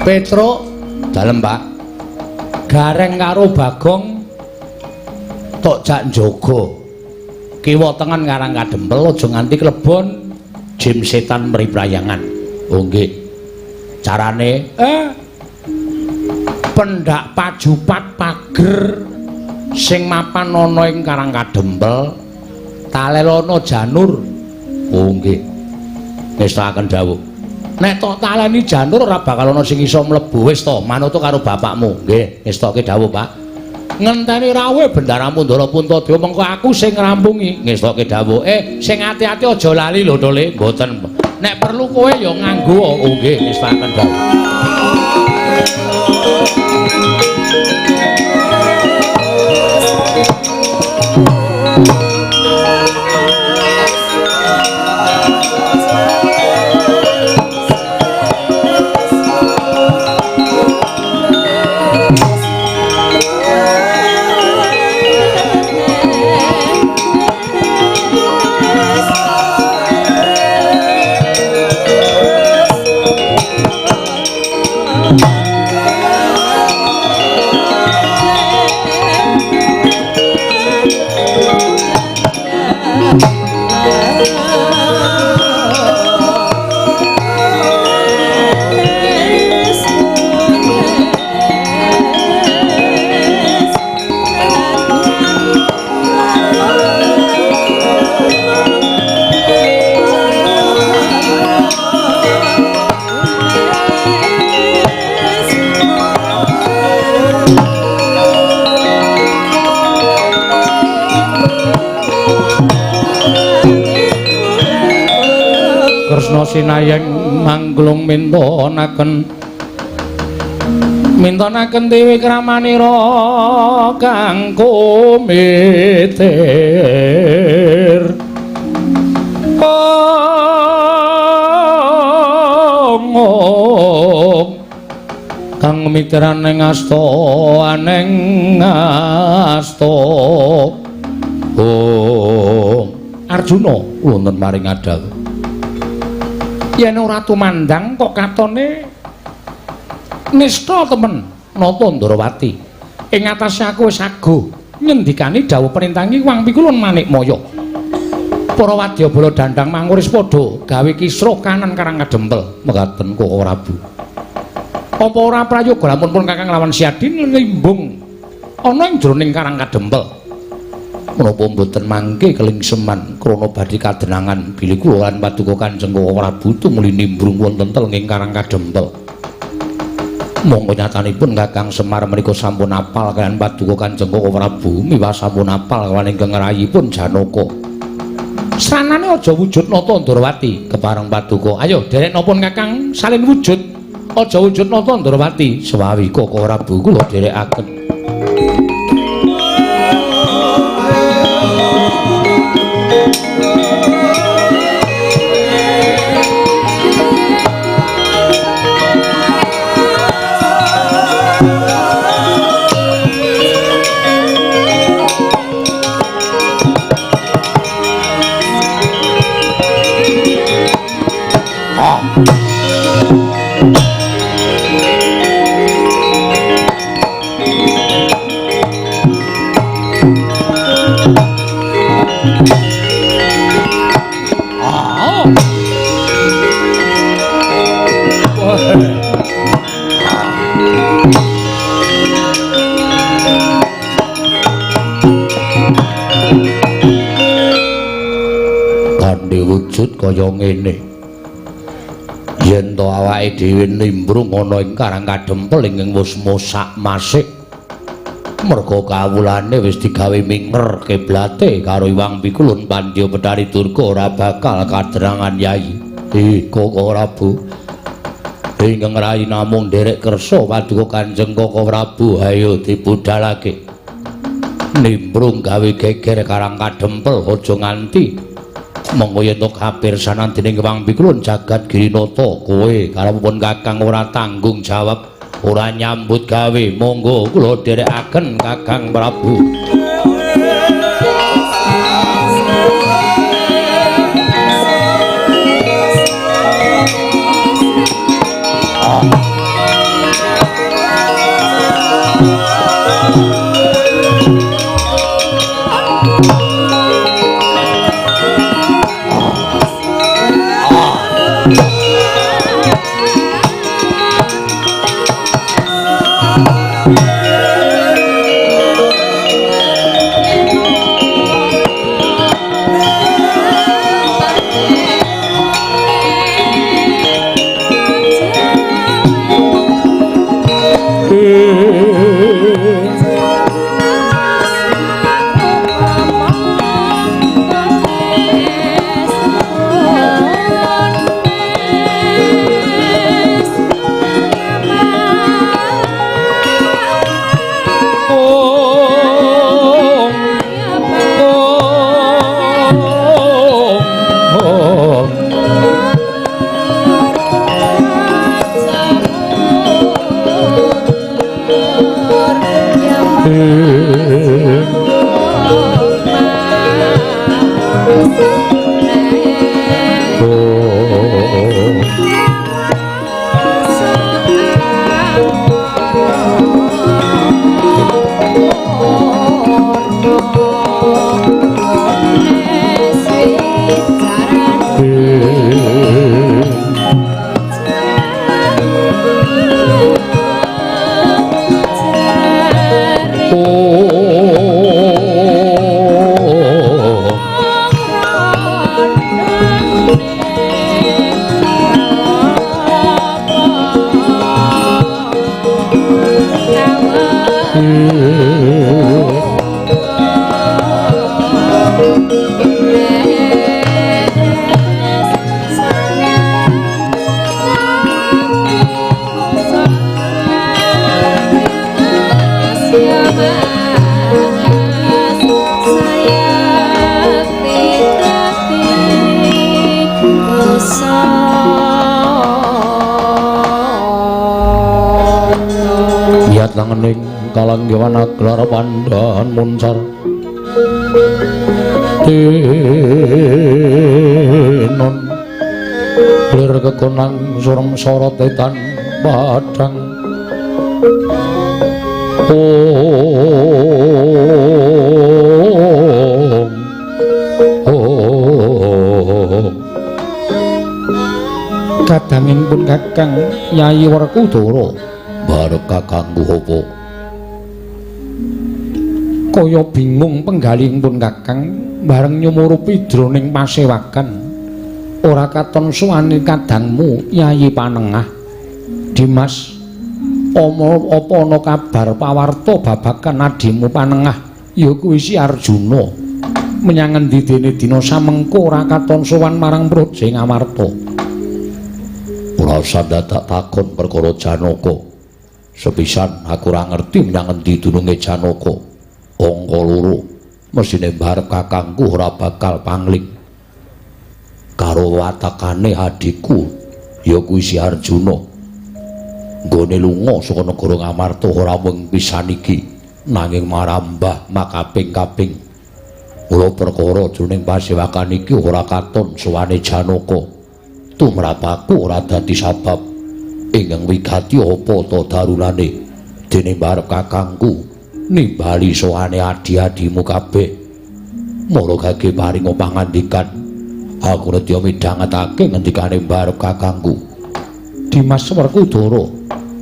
Petruk dalem Pak gareng karo Bagong tok jak njaga kiwa tengen Karang Kadempel aja nganti klebon jim setan mriprayangan. Oh nggih carane pendak pajupat pager sing mapan ana ing Karang Kadempel talelana janur. Oh nggih ngestakaken dawuh. Nek tok taleni janur ora bakal ana sing iso mlebu. Wis to, manut karo bapakmu. Nggih, ngestoke dawuh, Pak. Ngenteni rawuhe Bendara Mundara Puntadewa mengko aku sing ngrampungi. Ngestoke dawuh. Sing ati-ati aja lali lho, Tole. Mboten. Nek perlu kowe ya nganggo. Oh nggih, ngestakaken dawuh. tresna sinayeng manglung mintonaken dewe kramanira kang kumitir kang mitiran ning asta Arjuna wonten maring adhawu yen ora tumandang kok katone nista temen nata Ndrawati ing atase aku wis ago ngendikani dawuh perintangi Wang Pikulun Manikmaya para wadyabala dandang manguris padha gawe kisruh kanan Karang Kadempel mekaten Koko Prabu apa ora prayoga lamun pun Kakang lawan Siadin limbung ana ing jroning Karang Kadempel menapa mboten mangke kelingseman krana badhe kadenangan bilih kula lan paduka Kanjeng Koko Prabu tumuli nimbrung wonten telenging Karang Kadempel monggo nyatanipun Kakang Semar menika sampun apal kaliyan paduka Kanjeng Koko Prabu miwah sampun apal kaliyan ingkang rayipun Janaka sanane aja wujud nata Ndrawati kepareng paduka ayo derek napa Kakang salin wujud aja wujud nata Ndrawati sewawi Koko Prabu kula derekaken kaya ngene yen to awake dhewe nimbrung ana ing Karang Kadempel ing wis mosak masik merga kawulane wis digawe minger kiblate karo Iwang Pikulun Pandya Betari Durga ora bakal kaderangan Yai Koko Prabu ingkang rayi namung derek kersa paduka Kanjeng Koko Prabu ayo dibudhalake nimbrung gawe geger Karang Kadempel aja nganti monggo yen to kapirsanan dening Iwang Pikulun jagat Girinata kowe karepipun Kakang ora tanggung jawab ora nyambut gawe monggo kula dherekaken Kakang Prabu dangening kalanggawan aglar pandhan muncar tinon lir kekonang surem sorot etan padang kadanging pun Kakang Yayi Werkudara barep kakangku apa kaya bingung penggaling pun Kakang bareng nyumurupi jroning pasewakan ora katon suwani kadangmu Yayi Panengah Dimas apa ana kabar pawarta babagan adimu Panengah ya kuwi si Arjuna menyang endi dene dina samengko ora katon sowan marang Praja Ngamarta ora usah dadak takon perkara Janaka sepisan aku ora ngerti menyang endi dununge Janaka angka loro mesine barep kakangku ora bakal pangling karo watakane adikku ya kuwi si Arjuna nggone lunga saka negara Ngamarta ora mung pisan iki nanging marambah makaping-kaping mula perkara jroning pasewakan iki ora katon suwane Janaka tumrap aku ora dadi sabab ingkang wigati apa ta darulane dene barep kakangku nimbali sowane adi-adimu kabeh mula gage paring pangandikan aku nedya midhangetake ngendikane barep kakangku Dimas Werkudara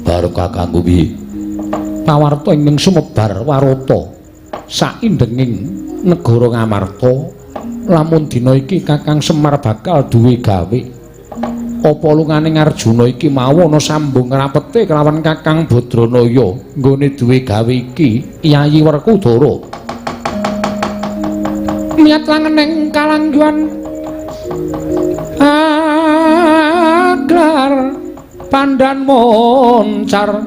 barep kakangku piye pawarta ing sumebar warata saindenging negara Ngamarta lamun dina iki Kakang Semar bakal duwe gawe apa lunganing Arjuna iki mau ana sambung rapete kelawan Kakang Badranaya nggone duwe gawe iki Yayi Werkudara miyat langeneng kalangguan aglar pandhan moncar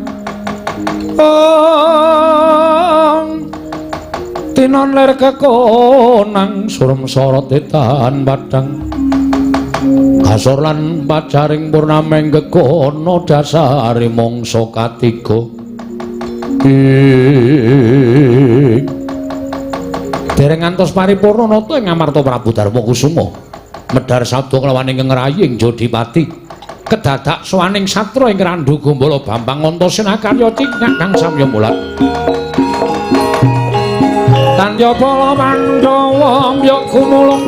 tinon ler kekonang surem sorot etan padang kasor lan pacaring purnameng gekono dasare mangsa katiga dereng ngantos paripurna nata ing Ngamarta Prabu Darma Kusuma medhar sabda kelawan ing ngraying Jodipati kedadak sowaning satra ing Randhu Gombala Bambang Antasena karya Cingak kang samya mulat Tandya Bala Pandhawa mbya kumulung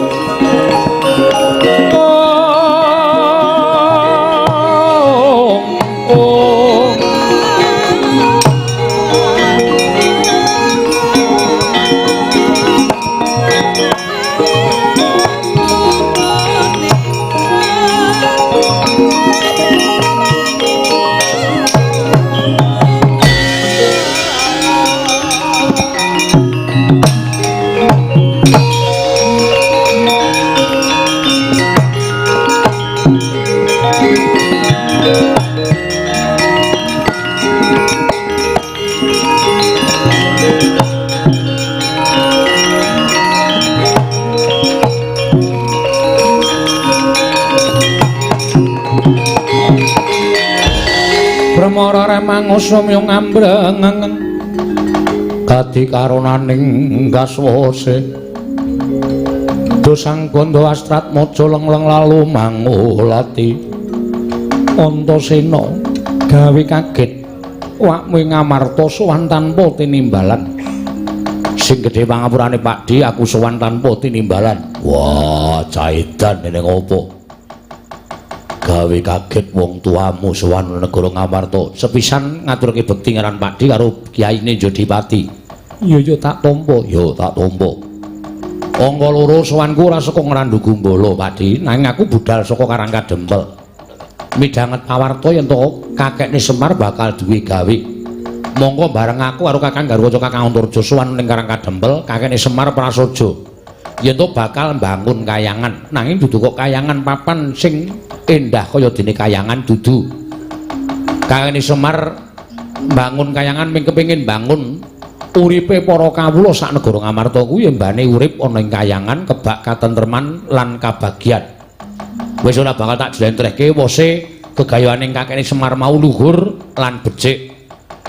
Mara remangasa myung ambrengeng kadi karonaning kaswase dosang gondo astrat maja lengleng lalu mangulati Antasena gawe kaget wakmu Ngamarta sowan tanpa tinimbalan sing gedhe pangapurane Pakdi aku sowan tanpa tinimbalan wah caedan ning apa gawe kaget wong tuamu sowan negara Ngamarta sepisan ngaturke bekti ngaran Pakdi karo Kyaine Jodipati iya tak tampa angka loro sowanku ora saka Ngrandu Gumbala Pakdi nanging aku budal saka Karangkadempel midhanget pawarta yen to kakekne Semar bakal duwe gawe monggo bareng aku karo Kakang Garwaca Kakang Antarja sowan ning Karangkadempel kakekne Semar prasaja yen to bakal mbangun kayangan nanging dudu kok kayangan papan sing endah kaya dene kayangan dudu kakekne Semar mbangun kayangan ming kepengin bangun uripe para kawula sak negara Ngamarta kuwi mbane urip ana ing kayangan kebak katentreman lan kabagyan wis ora bakal tak jlentrehke wose gegayaning kakekne Semar mau luhur lan becik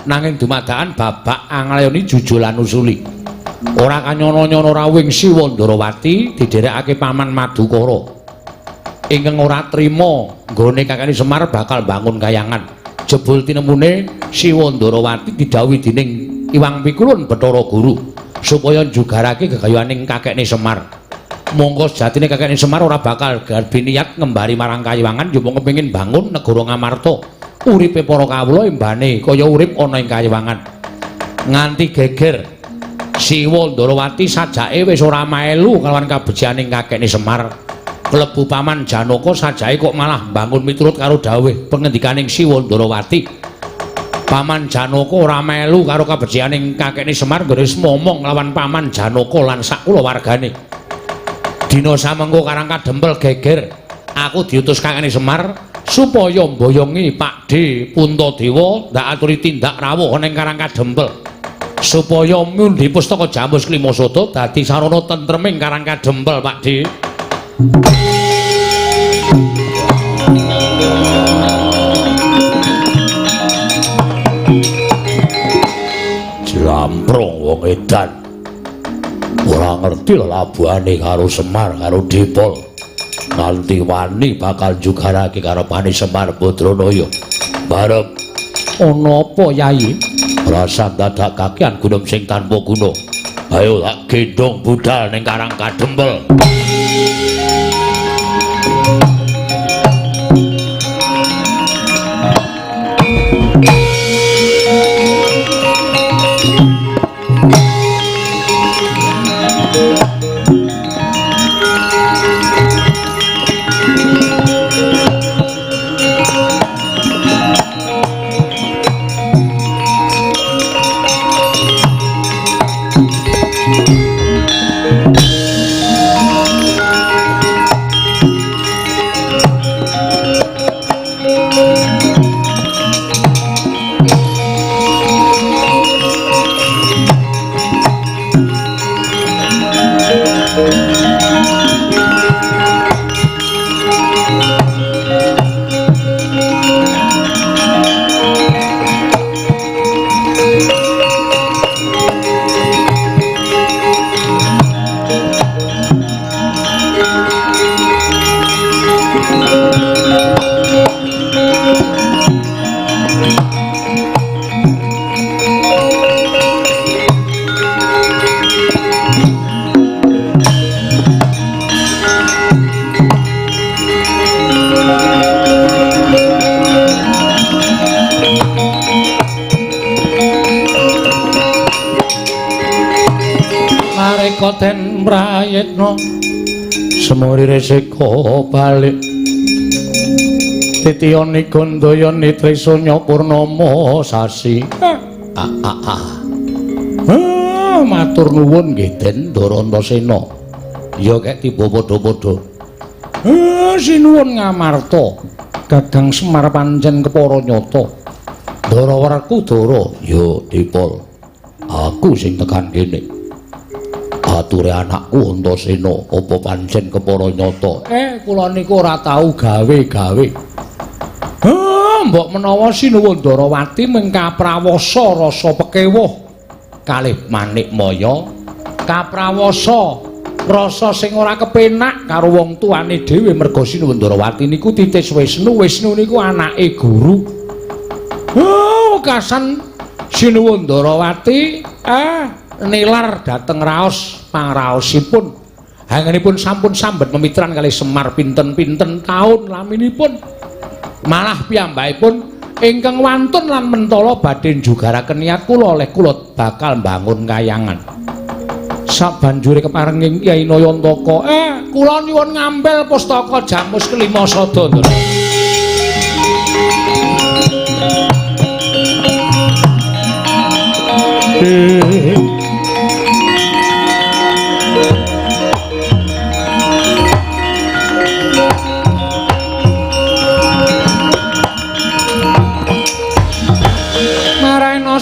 nanging dumadakan babak anglayoni jujulan usuli. Ora kanyono-nyono rawing Siwa Ndarawati didherekake Paman Madukara. Ingkang ora trima nggone Kakang Semar bakal bangun kayangan. Jebul tinemune Siwa Ndarawati didhawuhi dening Iwang Pikulun Bathara Guru supaya njugarake gegayoning Kakekne Semar. Monggo sejatine Kakekne Semar ora bakal biniat ngembari marang kayangan yo mung kepengin bangun negara Ngamarta. Uripe para kawula embane kaya urip ana ing kayangan. Nganti geger Siwa Ndarawati sajake wis ora melu kalawan kabejaning Kakekne Semar. Klebu Paman Janaka sajake kok malah bangun miturut karo dawuh pengendikaning Siwa Ndarawati. Paman Janaka ora melu karo kabejaning Kakekne Semar nggaris momong lawan Paman Janaka lan sak kulawargane. Dina samengko karang kadempel geger aku diutus Kakekne Semar supaya mboyongi Pakde Puntadewa ndak aturi tindak rawuh ning karang kadempel. Supaya mundi pustaka Jamus Klimasada dadi sarana tentreming karang kadempel, Pakde. Jlamprong wong edan. Ora ngerti labuhane karo Semar karo Dipol. Nganti wani bakal jugarake karo Pani Semar Badranaya. Barep ana apa, Yai? Rasa dadak kakean gunung sing tanpa guna. Ayo tak gendong budal ning karang kadempel. Den prayitna semuri resika balik titiyane gandayane trisanya purnama sasi matur nuwun nggih Den Ndarantasena ya kek tiba padha-padha sinuwun Ngamarta Gagang Semar pancen kepara nyata Ndarawerku Dara ya Dipol aku sing tekan kene ature anakku Antasena apa pancen kepara nyata kula niku ora tau gawe-gawe mbok menawa Sinuwun Ndarawati mung kaprawasa rasa pekewuh kalih Manikmaya kaprawasa rasa sing ora kepenak karo wong tuane dhewe merga Sinuwun Ndarawati niku titis Wisnu niku anake guru kasan Sinuwun Ndarawati nilar dhateng raos pangraosipun hangenipun sampun sambet memitran kalih Semar pinten-pinten taun laminipun malah piyambakipun ingkang wantun lan mentala badhe njugaraken niat kula oleh kula bakal mbangun kayangan sabanjure keparenging Kyai Nayantaka kula nyuwun ngambil pustaka Jamus Klimasada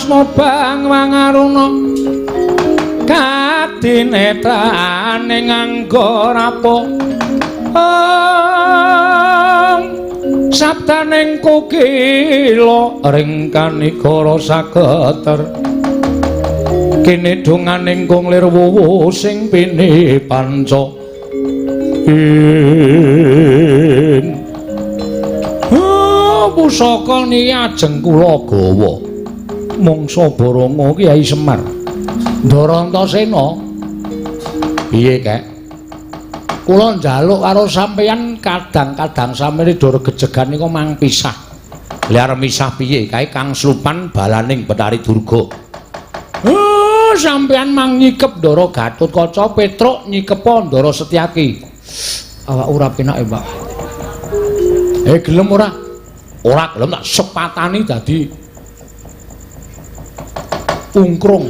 Bang wangaruna kadinetrane nganggo rapo sabdaning kukila ring kanikara sageter kene donganing kunglir wuwu sing pini panca pusaka niki ajeng kula gawa mangsa Baranga Kyai Semar Ndarantasena piye kek kula njaluk karo sampeyan kadang-kadang sampeyan do regejegan niku mang pisah lha arep misah piye kae Kang Slupan balaning Betari Durga sampeyan mang nyikep Ndara Gatotkaca Petruk nyikepa Ndara Setyaki awak ora penake Pak gelem ora gelem tak sepatani dadi ungkrung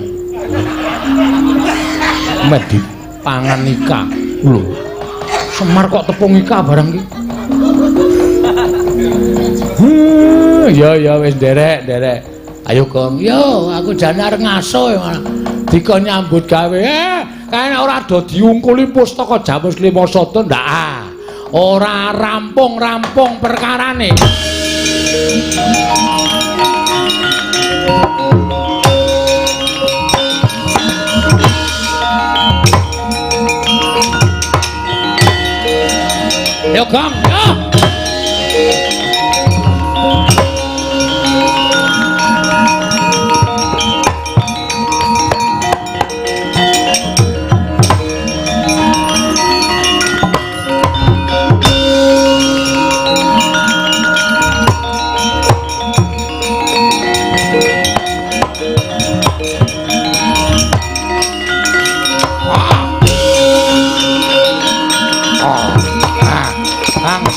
medhi pangan ika lho Semar kok tepung ika barang ki ya wis derek ayo Gong yo aku jane arep ngaso dikon nyambut gawe kae ora do diungkuli pustaka Jamus Lima Sada ndak ora rampung perkarane yo Gong yo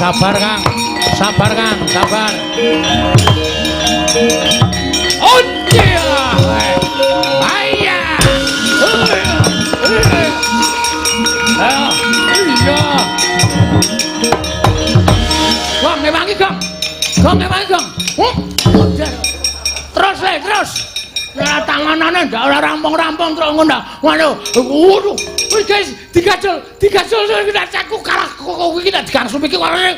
sabar Kang sabar oh iya iya Gong ngewangi Gong terus ya tanganane ndak ora rampung terus ngono waduh wis guys digajol kita caku kalah kok iki tak digangsu iki warane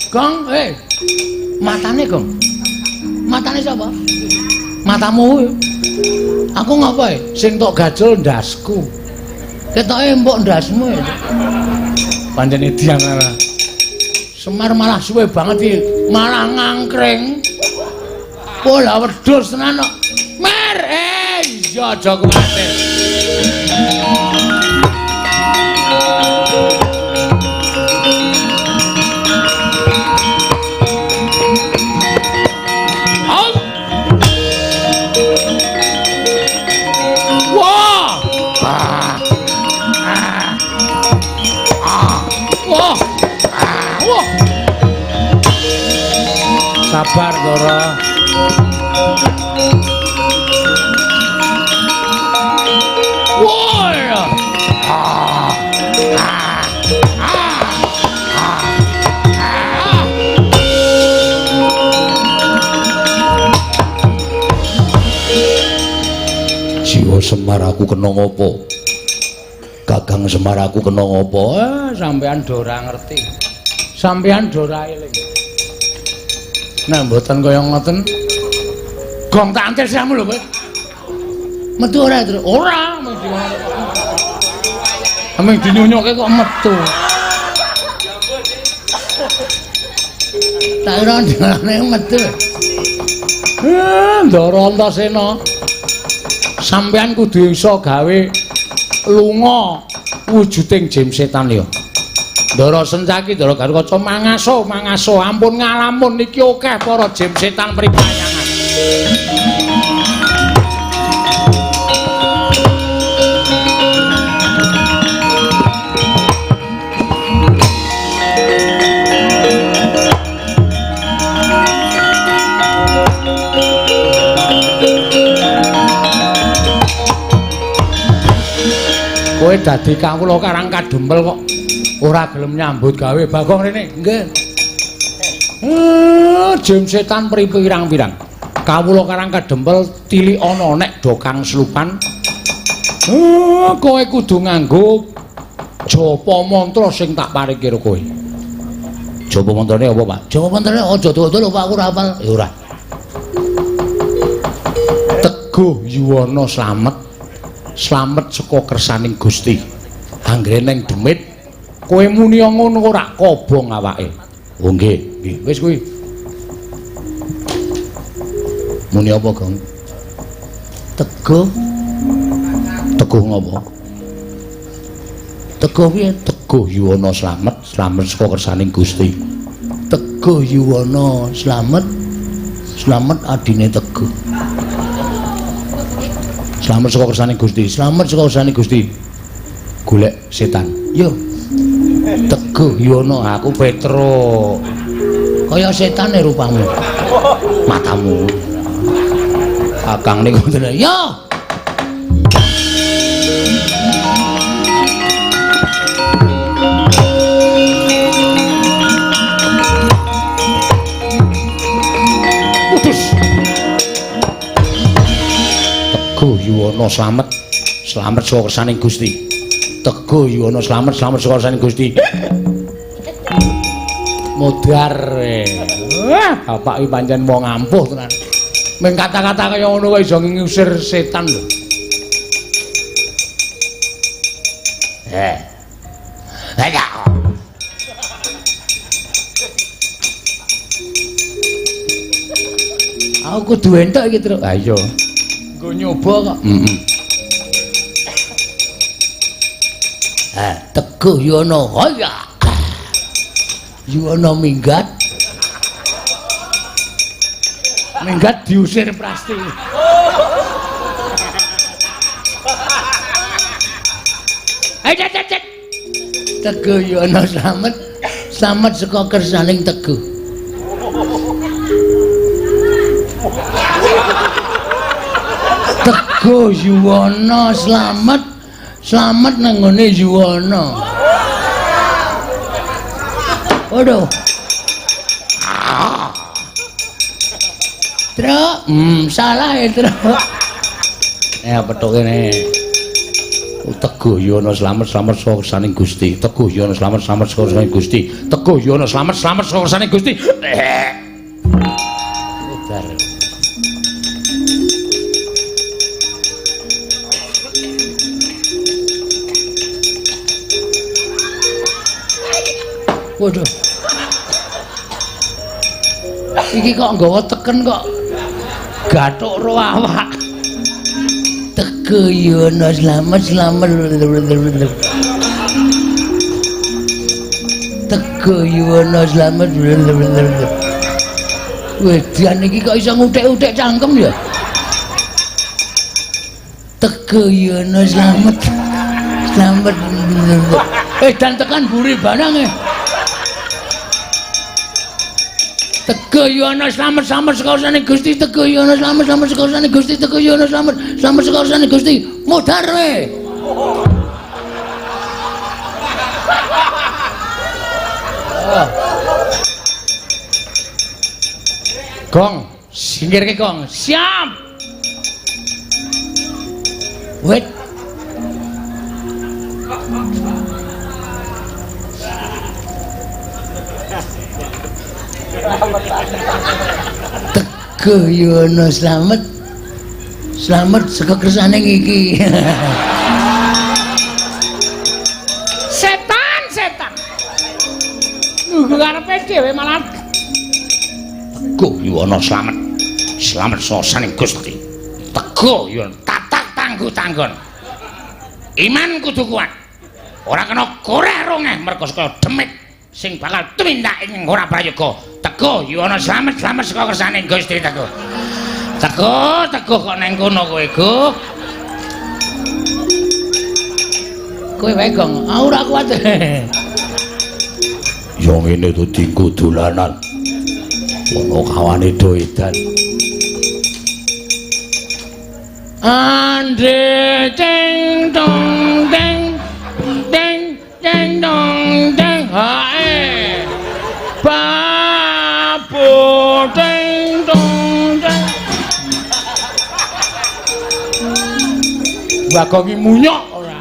Gong matane Gong matane sapa matamu aku ngapa sing tok gajol ndasku ketoke mbok ndasmu pancene diang Semar malah suwe banget iki malah ngangkring pola wedhus tenan kok Mer iya aja kuwatir sabar Doro woi jiwa Semar aku kena ngopo Kakang Semar aku kena ngopo sampean do ora ngerti sampean do ora eling nah mboten kaya ngoten Gong tak antir samu lho kowe metu ora terus ora ameng dinyonyoke kok metu tak ora ndane metu Ndarantasena sampean kudu iso gawe lunga wujuding jim setan ya Ndara Sencaki Ndara Gatotkaca mangaso ampun ngalamun niki akeh para jim setan pripayangan kowe dadi kawula Karang Kadempel kok ora gelem nyambut gawe Bagong rene nggih jim setan pripirang-pirang kawula Karang Kadempel tilik ana nek do Kang Slupan kowe kudu nganggo japa mantra sing tak paring karo kowe Jaba mantrane apa, Pak? Jaba mantrane aja dodol Pak aku ora hafal. Ya ora. Teguh yuwana slamet. Slamet saka kersaning Gusti. Anggere ning demit kowe muni ngono ora kobong awake. Oh nggih, Nggih, wis kuwi. muni apa, Gong? Teguh. Teguh ngopo? Teguh piye? Teguh yuwana slamet, slamet saka kersaning Gusti. Teguh yuwana slamet. Slamet adine Teguh. Slamet saka kersaning Gusti. Slamet saka kersaning Gusti. Golek setan. Yo. Teguh yuwana aku Petro. Kaya setane rupamu. Matamu. Kakang niku ngoten. Yo. Putus. Teguh yuwana slamet, slamet saka kersaning Gusti. Teguh yuwana slamet, slamet saka kersaning Gusti. Modar. Wah, bapak iki pancen wong ampuh tenan. Ming kata-kata kaya ngono wae iso ngusir setan lho. Ayo. Aku kudu entuk iki, Tru. Ha iya. Nggo nyoba kok. Heeh. Teguh yuwana kaya. Yuwana minggat. Minggat diusir Prasti. Ayo cet. Teguh yuwana slamet. Slamet saka kersaning Teguh. Teguh yuwana slamet. Slamet nang ngene yuwana. Waduh. Tru, salah ya, Tru. Petuk kene. Teguh yuwana slamet, slamet saka kersaning Gusti. Teguh yuwana slamet, slamet saka kersaning Gusti. Teguh yuwana slamet, slamet saka kersaning Gusti. Modar. Waduh. Iki kok nggawa teken kok gathuk ro awak. Teguh yuwana slamet. Teguh yuwana slamet. Wedan iki kok iso nguthik-uthik cangkem ya. Teguh yuwana slamet. Dan tekan buri barang Teguh yuwana slamet saka kersaning Gusti. Teguh yuwana slamet saka kersaning Gusti. Teguh yuwana slamet saka kersaning Gusti. Modar we. Gong, singkirke Gong. Siap. Wait. Teguh yuwana slamet. Slamet saka kersaning iki. Setan. Nunggu karepe dhewe malah. Teguh yuwana slamet, slamet saka kersaning Gusti. Teguh yuwana tatak tangguh-tanggon. Iman kudu kuat. Ora kena koreh rongeh merga kaya demit sing bakal tumindak ing ora prayoga. Teguh yuwana slamet, slamet saka kersaning Gusti. Teguh kok nang kono kowe, Guk. Kowe wae Gong, ora kuat. Ya ngene dadi nggo dolanan. Ono kawane doedan. Ande ting dong deng dong deng hae babu ting dong deng Bagong iki munyok ora.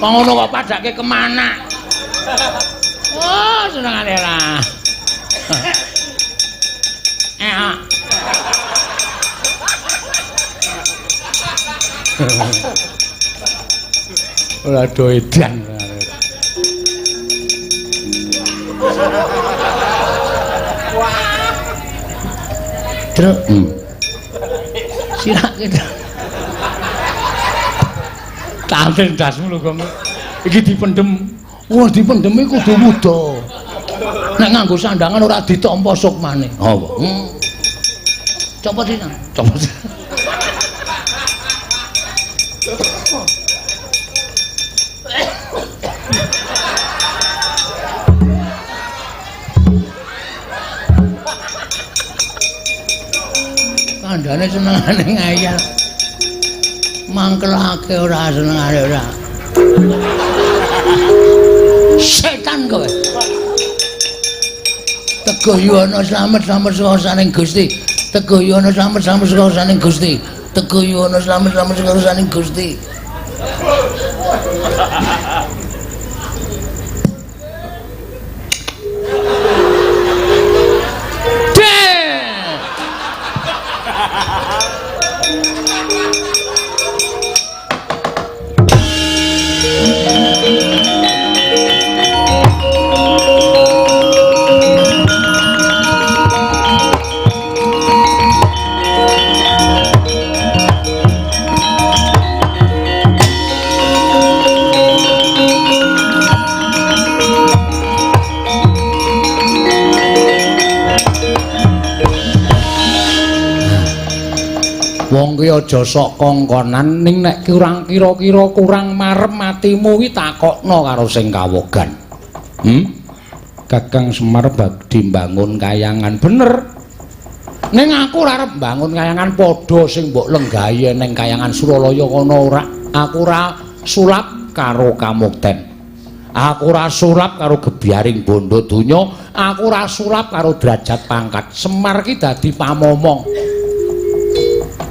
Kok ngono kok padake kemana? Oh, senengane ora. Ora do edan. Truk. Sirake. Tampil dasmu lho, Gong. Iki dipendhem. Wah, dipendhem iku kudu wuda. Nek nganggo sandangan ora ditampa sukmane. Apa? Copot sih, copot. Kandhane senengane ngayal. Mangkelake ora senengane ora. Setan kowe. Teguyono slamet-slamet saning Gusti. Teguyono slamet-slamet saning Gusti. Teguyono slamet-slamet saning Gusti. Wong kuwi aja sok kongkonan ning nek kurang kira-kira kurang marem matimu kuwi takokno karo sing kawogan. Kakang Semar badhe mbangun kayangan bener. Ning aku ora arep mbangun kayangan padha sing mbok lenggahi ning kayangan Suralaya kono ora. Aku ora sulap karo Kamukten. Aku ora sulap karo gebyaring bondo donya. Aku ora sulap karo derajat pangkat. Semar ki dadi pamomong.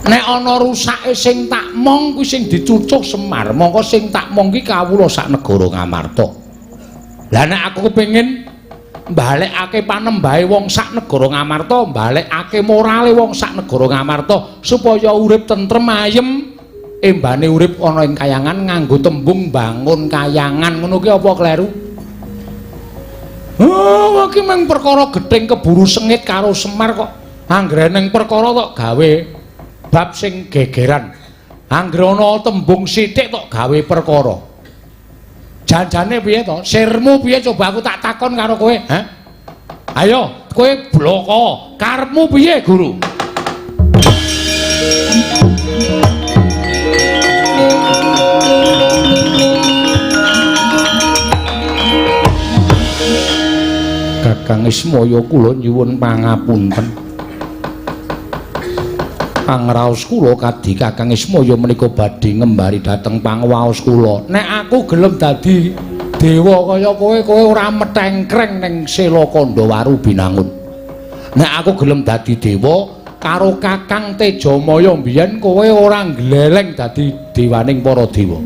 Nek ana rusake sing tak mong kuwi sing dicucuk Semar, mongko sing tak mong ki kawula sak negara Ngamarta. Lah nek aku kepengin mbalekake panembahe wong sak negara Ngamarta, mbalekake morale wong sak negara Ngamarta supaya urip tentrem ayem, embane urip ana ing kayangan nganggo tembung bangun kayangan, ngono ki apa kleru? Oh, iki mung perkara gething keburu sengit karo Semar kok. Anggrene perkara tok gawe bab sing gegeran. Anggere ana tembung sithik tok gawe perkara. Janjane piye to? Sirmu piye coba aku tak takon karo kowe, ha? Ayo, kowe bloko. Karepmu piye, Guru? Kakang Ismaya kula nyuwun pangapunten. Pangraos kula kadhi Kakang Ismaya menika badhe ngembari dhateng pangwaos kula. Nek aku gelem dadi dewa kaya kowe, kowe ora metengkreng ning Sela Kandawaru Binangun. Nek aku gelem dadi dewa karo Kakang Tejamaya mbiyen kowe ora gleleng dadi dewaning para dewa.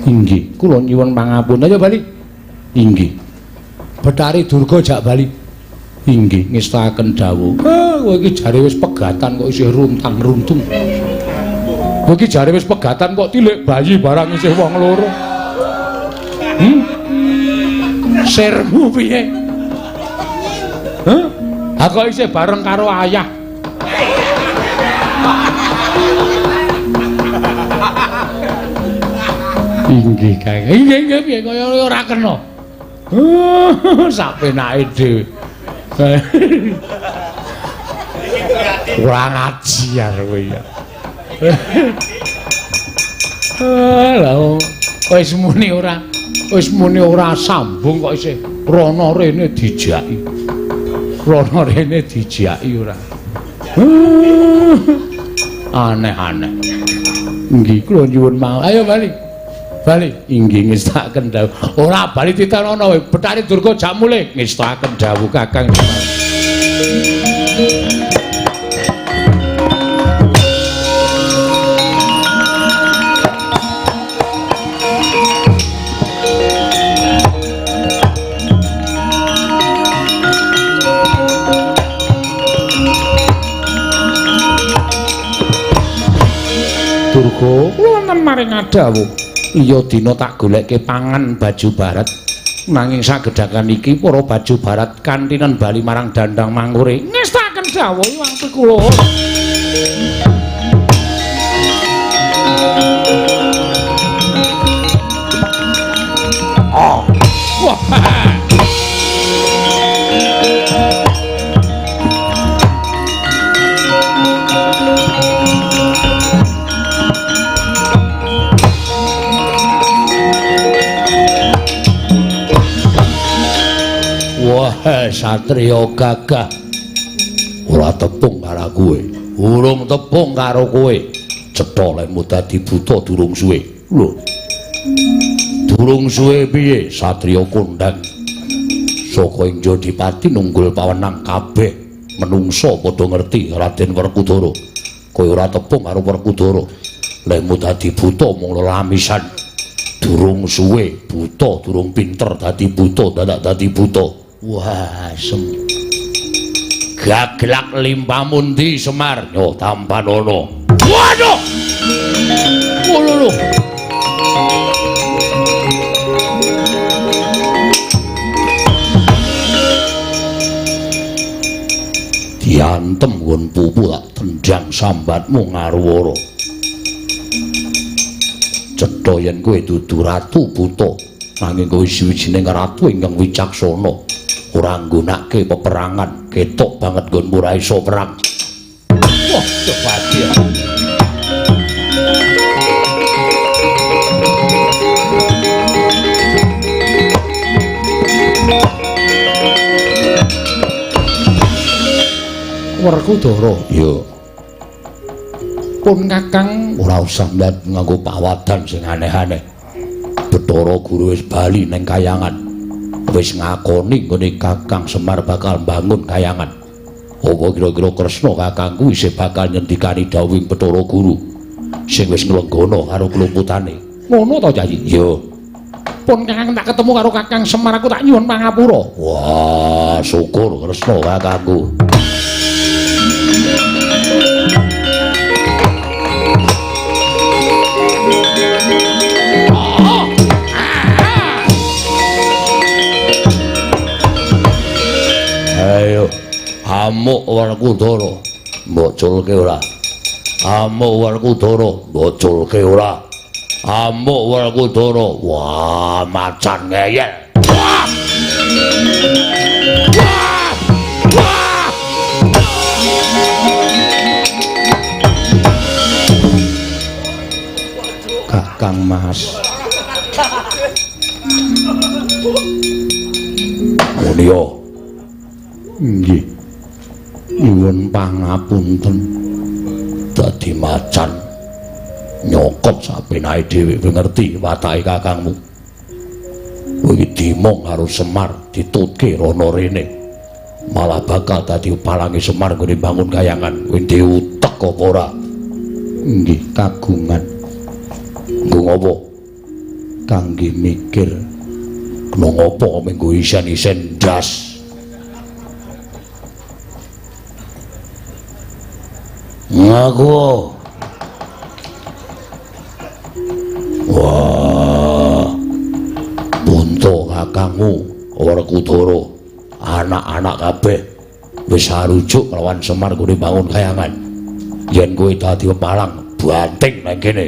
Inggih, kula nyuwun pangapunten. Ayo bali. Inggih. Betari Durga jak bali. Inggih, ngestakaken dawuh. Kowe iki jare wis pegatan kok isih runtang-runtung. Kowe iki jare wis pegatan kok tilik bayi barang isih wong loro. Sirmu piye? Ha kok isih bareng karo ayah. Inggih, Kang. Inggih piye kaya ora kena. Sak penake dhewe. Kurang ajar kowe ya. Lha wis muni ora sambung kok isih rono rene dijaki. Rono rene dijaki ora. Aneh-aneh. Nggih kula nyuwun mawon. Ayo bali. Bali inggih ngestakaken dawuh. Ora bali titanono Betari Durga jak mulih ngestakaken dawuh Kakang. Nuwun maring adawuh. Iya dina tak goleke pangan baju barat. Nanging sagedakan iki para baju barat kantinen bali marang Dandang Mangkure. Ngestaken dawuh Hyang Pikula. Oh. Wah. Wah, satriya gagah. Ora tepung karo kowe. Urung tepung karo kowe. Cetha lekmu dadi buta durung suwe. Lho. Durung suwe piye, satriya kondang. Saka ing Jodipati nunggul pawenang kabeh menungsa padha ngerti Raden Werkudara. Kowe ora tepung karo Werkudara. Lekmu dadi buta mung lelamisan. Durung suwe buta, durung pinter dadi buta, dadak dadi buta. Wah, gaglak limpamu ndi Semar? Yo Tampanono. Waduh. Lho. Diantem nggon pupu tak tendang sambatmu ngaruwara. Cetha yen kowe dudu ratu buta, nanging kowe sawijining ratu ingkang wicaksana. Ora nggunakake peperangan, ketok banget nggonmu ora iso perang. Wah, kebahagiaan. Werkudara, Yo. pun Kakang Ora usah mbet nganggo pawadan sing aneh-aneh. Bathara Guru wis bali ning Kayangan. Wis ngakoni nggone Kakang Semar bakal bangun Kayangan. Apa kira-kira Kresna kakangku isih bakal nyendikani dawuhing Bathara Guru sing wis nglenggana karo klumputane. ngono to, Yayi? Yo. Pun Kakang tak ketemu karo Kakang Semar aku tak nyuwun pangapura. Wah, syukur Kresna kakangku. Ayo, amuk Werkudara, mboculke ora. Amuk Werkudara, mboculke ora. Amuk Werkudara, wah macan ngeyel. Wah! Wah! Wah! Kakang Mas. Mulya. Nggih. Nyuwun pangapunten. Dadi macan nyokot sapenae dhewe ngerti watake kakangmu. Kowe iki dimong karo Semar ditutke rono rene. Malah bakal dadi palange Semar nggone bangun Kayangan. Kowe diutek apa ora? Nggih, kagungan. Nggo ngopo? Kangge mikir kena ngopo menggo isen-isen ndas. Ngaku. Wah. Bunto kakangmu Werkudara, anak-anak kabeh wis sarujuk lawan Semar nggone bangun Kayangan. Yen kowe dadi pepalang banting nang kene.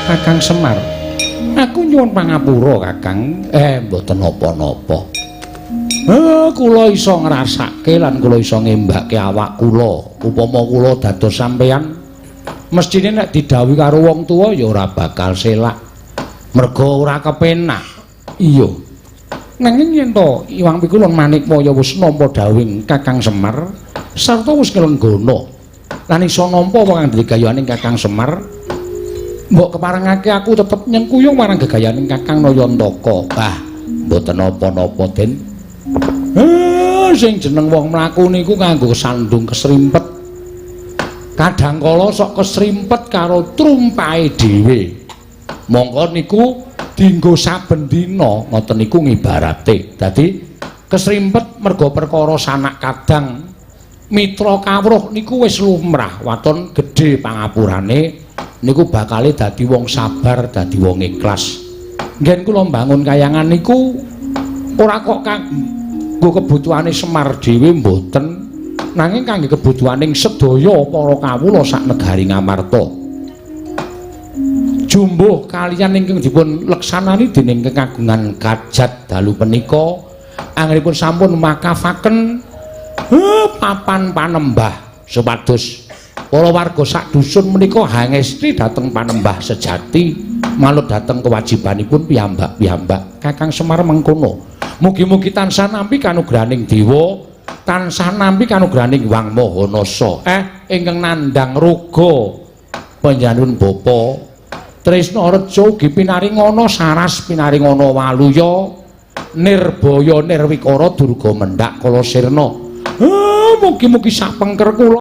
Kakang Semar, Aku nyuwun pangapura Kakang. Mboten napa-napa. Kula iso ngrasake lan kula iso ngembake awak kula. Upama kula dados sampeyan, mestine nek didhawuhi karo wong tuwa ya ora bakal selak. Merga ora kepenak. Iya. Nanging yen to Iwang Pikulun Manikmaya wis nampa dawuhing Kakang Semar sarta wis nglenggono lan iso nampa apa kang digayaning Kakang Semar, mbok keparengake aku tetep nyengkuyung marang gegayaning Kakang Nayantaka. Mboten napa-napa, Den. Sing jeneng wong mlaku niku kanggo sandung kesrimpet. Kadhangkala sok kesrimpet karo trumpahe dhewe. Mongko niku dienggo saben dina, ngoten niku ngibarate. Dadi kesrimpet merga perkara sanak kadang mitra kawruh niku wis lumrah. Waton gedhe pangapurane niku bakale dadi wong sabar, dadi wong ikhlas. Ngen kula mbangun kayangan niku ora kok kanggo kebutuhane Semar dhewe mboten, nanging kangge kebutuhaning sedaya para kawula sak negari Ngamarta. Jumbuh kaliyan ingkang dipun leksanani dening kekagungan Kajat dalu menika anggenipun sampun makafaken papan panembah supados para warga sak dusun menika hangesti dhateng panembah sejati manut dhateng kewajibanipun piyambak-piyambak. Kakang Semar mengkono. Mugi-mugi tansah nampi kanugrahaning dewa, tansah nampi kanugrahaning Wang Mahanasa. Ingkang nandhang raga panjenenganipun bapa Tresna Reja ugi pinaringana saras pinaringana waluya nirbaya nirwikara durga mendhak kala sirna. Mugi-mugi sak pengker kula